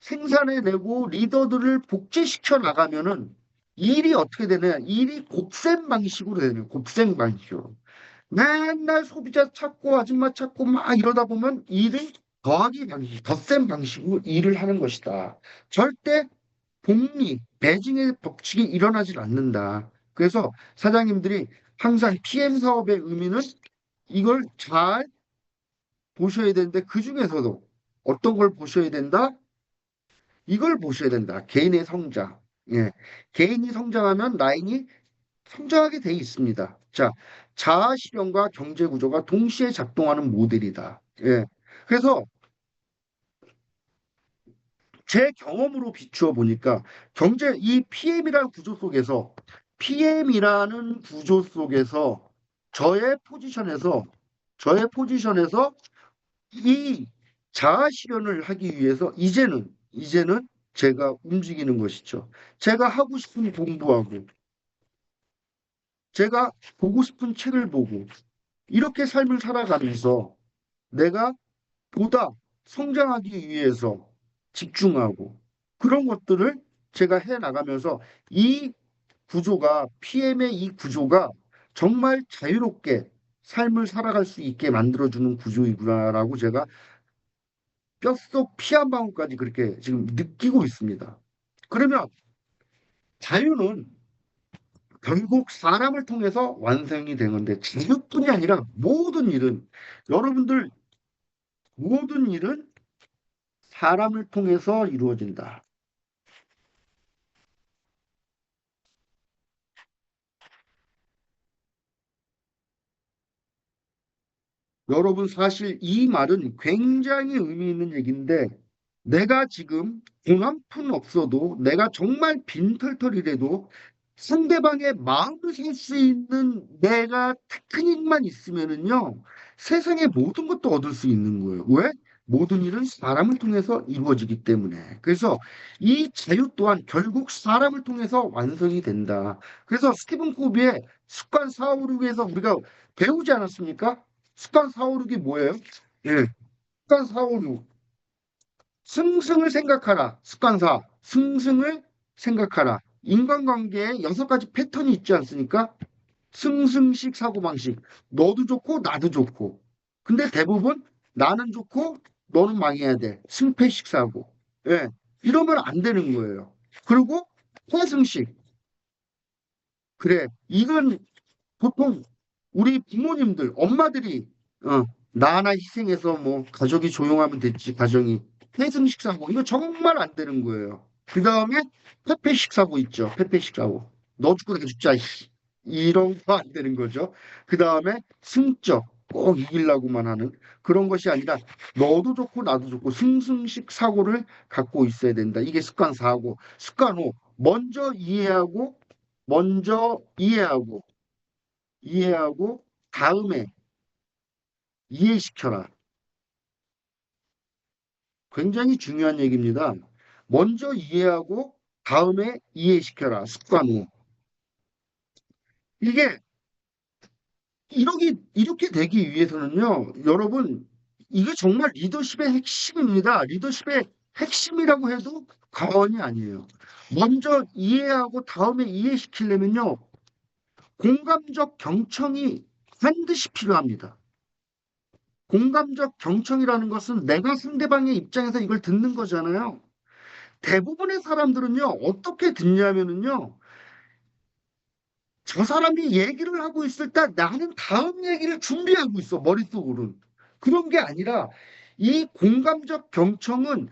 A: 생산해내고 리더들을 복제시켜 나가면은 일이 어떻게 되냐? 일이 곱셈 방식으로 되는 곱셈 방식으로. 맨날 소비자 찾고 아줌마 찾고 막 이러다 보면 일을 더하기 방식, 덧셈 방식으로 일을 하는 것이다. 절대 배징의 법칙이 일어나질 않는다. 그래서 사장님들이 항상 PM 사업의 의미는 이걸 잘 보셔야 되는데 그 중에서도 어떤 걸 보셔야 된다? 이걸 보셔야 된다. 개인의 성장. 예. 개인이 성장하면 라인이 성장하게 돼 있습니다. 자, 자아 실현과 경제 구조가 동시에 작동하는 모델이다. 예. 그래서 제 경험으로 비추어 보니까 이 PM이라는 구조 속에서 저의 포지션에서 이 자아 실현을 하기 위해서 이제는 제가 움직이는 것이죠. 제가 하고 싶은 공부하고 제가 보고 싶은 책을 보고 이렇게 삶을 살아가면서 내가 보다 성장하기 위해서 집중하고 그런 것들을 제가 해 나가면서 PM의 이 구조가 정말 자유롭게 삶을 살아갈 수 있게 만들어주는 구조이구나라고 제가 뼛속 피 한 방울까지 그렇게 지금 느끼고 있습니다. 그러면 자유는 결국 사람을 통해서 완성이 되는데 자유뿐이 아니라 여러분들 모든 일은 사람을 통해서 이루어진다. 여러분 사실 이 말은 굉장히 의미 있는 얘기인데 내가 지금 돈 한 푼 없어도 내가 정말 빈털털이라도 상대방의 마음을 살 수 있는 내가 테크닉만 있으면은요 세상의 모든 것도 얻을 수 있는 거예요. 왜? 모든 일은 사람을 통해서 이루어지기 때문에. 그래서 이 자유 또한 결국 사람을 통해서 완성이 된다. 그래서 스티븐 코비의 습관 456에서 우리가 배우지 않았습니까? 습관 456이 뭐예요? 예, 습관 456. 승승을 생각하라. 습관 4. 승승을 생각하라. 인간관계에 6가지 패턴이 있지 않습니까? 승승식 사고방식. 너도 좋고 나도 좋고. 근데 대부분 나는 좋고 너는 망해야 돼. 승패식 사고. 예. 이러면 안 되는 거예요. 그리고 회승식. 그래. 이건 보통 우리 부모님들, 엄마들이 나 하나 희생해서 뭐 가족이 조용하면 됐지, 가정이. 회승식 사고. 이거 정말 안 되는 거예요. 그 다음에 페페식 사고 있죠. 페페식 사고. 너 죽고 내가 죽자. 이런 거 안 되는 거죠. 그 다음에 승적. 꼭 이기려고만 하는 그런 것이 아니라 너도 좋고 나도 좋고 승승식 사고를 갖고 있어야 된다. 이게 습관 사고. 습관 5. 먼저 이해하고 다음에 이해시켜라. 굉장히 중요한 얘기입니다. 먼저 이해하고 다음에 이해시켜라. 습관 후. 이게 이렇게 되기 위해서는요, 여러분, 이게 정말 리더십의 핵심입니다. 리더십의 핵심이라고 해도 과언이 아니에요. 먼저 이해하고 다음에 이해시키려면요, 공감적 경청이 반드시 필요합니다. 공감적 경청이라는 것은 내가 상대방의 입장에서 이걸 듣는 거잖아요. 대부분의 사람들은요, 어떻게 듣냐면은요, 저 사람이 얘기를 하고 있을 때 나는 다음 얘기를 준비하고 있어, 머릿속으로는. 그런 게 아니라 이 공감적 경청은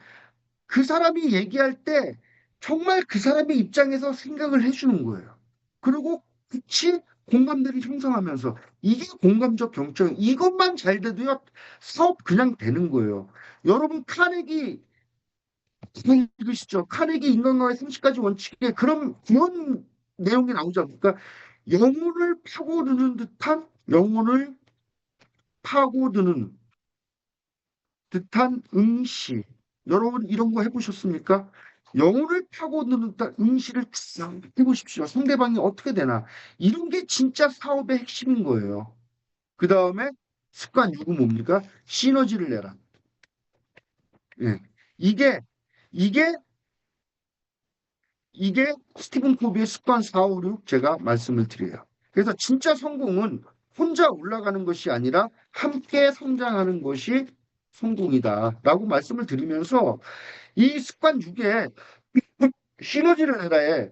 A: 그 사람이 얘기할 때 정말 그 사람의 입장에서 생각을 해주는 거예요. 그리고 같이 공감대를 형성하면서 이게 공감적 경청, 이것만 잘 돼도요, 사업 그냥 되는 거예요. 여러분, 잘 읽으시죠? 카네기 인간관계 30가지 원칙에 그런 내용이 나오지 않습니까? 영혼을 파고드는 듯한 응시. 여러분 이런 거 해보셨습니까? 영혼을 파고드는 듯한 응시를 싹 해보십시오. 상대방이 어떻게 되나. 이런 게 진짜 사업의 핵심인 거예요. 그 다음에 습관 6은 뭡니까? 시너지를 내라. 예. 이게 이게 이게 스티븐 코비의 습관 456 제가 말씀을 드려요. 그래서 진짜 성공은 혼자 올라가는 것이 아니라 함께 성장하는 것이 성공이다라고 말씀을 드리면서 이 습관 6에 시너지를 내라에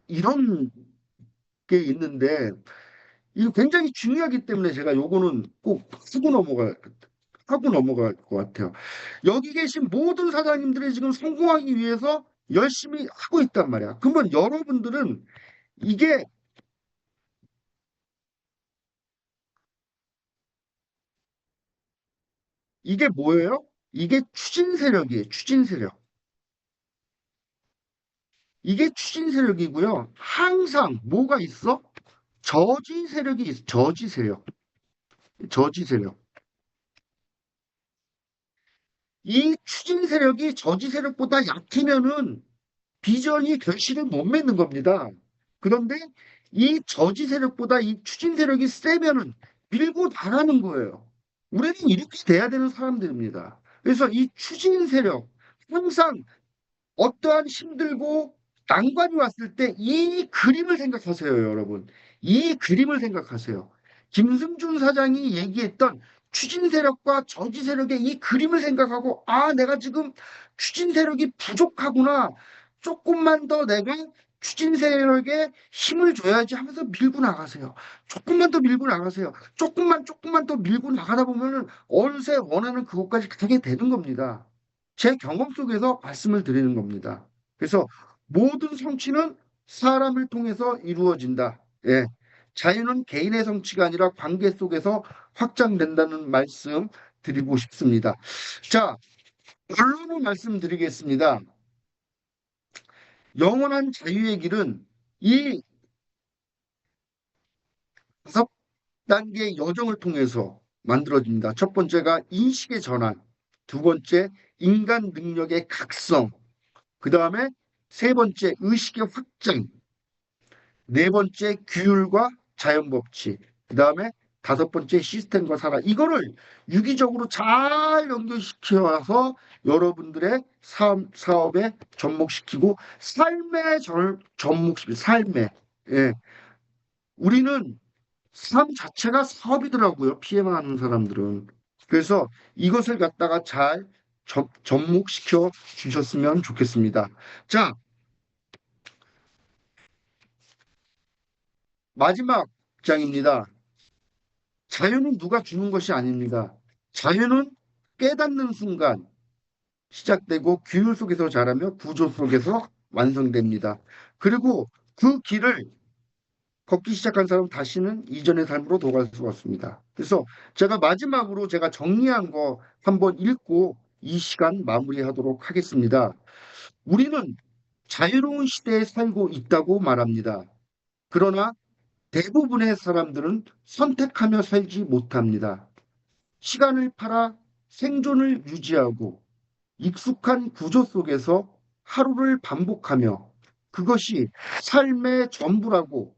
A: 이런 게 있는데 이거 굉장히 중요하기 때문에 제가 요거는 꼭 하고 넘어갈 것 같아요. 여기 계신 모든 사장님들이 지금 성공하기 위해서 열심히 하고 있단 말이야. 그러면 여러분들은 이게 이게 뭐예요? 이게 추진 세력이에요. 추진 세력. 이게 추진 세력이고요. 항상 뭐가 있어? 저지 세력이 있어. 저지 세력. 저지 세력. 이 추진 세력이 저지 세력보다 약하면은 비전이 결실을 못 맺는 겁니다. 그런데 이 저지 세력보다 이 추진 세력이 세면은 밀고 나가는 거예요. 우리는 이렇게 돼야 되는 사람들입니다. 그래서 이 추진 세력, 항상 어떠한 힘들고 난관이 왔을 때 이 그림을 생각하세요, 여러분. 이 그림을 생각하세요. 김승준 사장이 얘기했던 추진 세력과 저지 세력의 이 그림을 생각하고, 아, 내가 지금 추진 세력이 부족하구나. 조금만 더 내가 추진 세력에 힘을 줘야지 하면서 밀고 나가세요. 조금만 더 밀고 나가세요. 조금만 더 밀고 나가다 보면은 어느새 원하는 그것까지 가게 되는 겁니다. 제 경험 속에서 말씀을 드리는 겁니다. 그래서 모든 성취는 사람을 통해서 이루어진다. 예. 자유는 개인의 성취가 아니라 관계 속에서 확장된다는 말씀 드리고 싶습니다. 자, 결론을 말씀드리겠습니다. 영원한 자유의 길은 이 다섯 단계의 여정을 통해서 만들어집니다. 첫 번째가 인식의 전환, 두 번째 인간 능력의 각성, 그 다음에 세 번째 의식의 확장, 네 번째 규율과 자연 법칙, 그 다음에 다섯 번째 시스템과 사람. 이거를 유기적으로 잘 연결시켜서 여러분들의 사업에 접목시키고 삶에 접목시키고 삶에. 예. 우리는 삶 자체가 사업이더라고요. 피해망하는 사람들은. 그래서 이것을 갖다가 잘 접목시켜 주셨으면 좋겠습니다. 자, 마지막 장입니다. 자유는 누가 주는 것이 아닙니다. 자유는 깨닫는 순간 시작되고 규율 속에서 자라며 구조 속에서 완성됩니다. 그리고 그 길을 걷기 시작한 사람은 다시는 이전의 삶으로 돌아갈 수가 없습니다. 그래서 제가 마지막으로 제가 정리한 거 한번 읽고 이 시간 마무리하도록 하겠습니다. 우리는 자유로운 시대에 살고 있다고 말합니다. 그러나 대부분의 사람들은 선택하며 살지 못합니다. 시간을 팔아 생존을 유지하고 익숙한 구조 속에서 하루를 반복하며 그것이 삶의 전부라고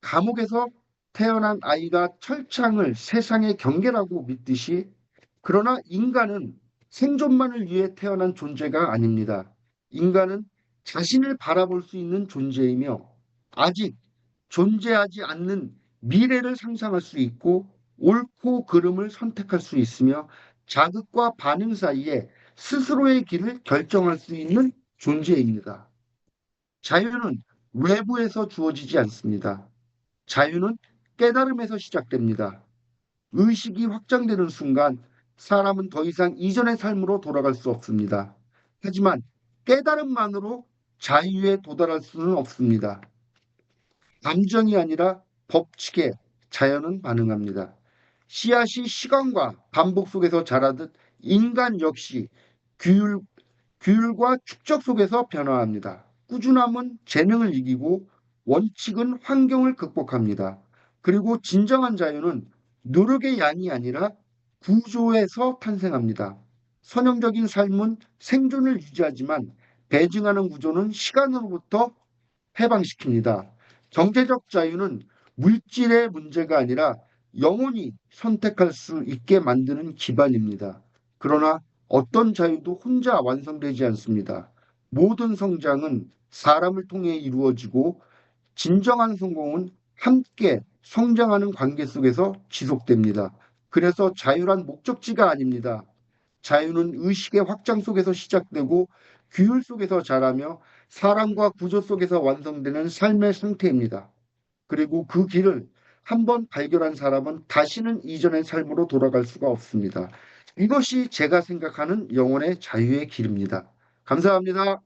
A: 감옥에서 태어난 아이가 철창을 세상의 경계라고 믿듯이 그러나 인간은 생존만을 위해 태어난 존재가 아닙니다. 인간은 자신을 바라볼 수 있는 존재이며 아직 존재하지 않는 미래를 상상할 수 있고 옳고 그름을 선택할 수 있으며 자극과 반응 사이에 스스로의 길을 결정할 수 있는 존재입니다. 자유는 외부에서 주어지지 않습니다. 자유는 깨달음에서 시작됩니다. 의식이 확장되는 순간 사람은 더 이상 이전의 삶으로 돌아갈 수 없습니다. 하지만 깨달음만으로 자유에 도달할 수는 없습니다. 감정이 아니라 법칙에 자연은 반응합니다. 씨앗이 시간과 반복 속에서 자라듯 인간 역시 규율, 규율과 축적 속에서 변화합니다. 꾸준함은 재능을 이기고 원칙은 환경을 극복합니다. 그리고 진정한 자유는 노력의 양이 아니라 구조에서 탄생합니다. 선형적인 삶은 생존을 유지하지만 배증하는 구조는 시간으로부터 해방시킵니다. 경제적 자유는 물질의 문제가 아니라 영원히 선택할 수 있게 만드는 기반입니다. 그러나 어떤 자유도 혼자 완성되지 않습니다. 모든 성장은 사람을 통해 이루어지고 진정한 성공은 함께 성장하는 관계 속에서 지속됩니다. 그래서 자유란 목적지가 아닙니다. 자유는 의식의 확장 속에서 시작되고 규율 속에서 자라며 사람과 구조 속에서 완성되는 삶의 상태입니다. 그리고 그 길을 한번 발견한 사람은 다시는 이전의 삶으로 돌아갈 수가 없습니다. 이것이 제가 생각하는 영혼의 자유의 길입니다. 감사합니다.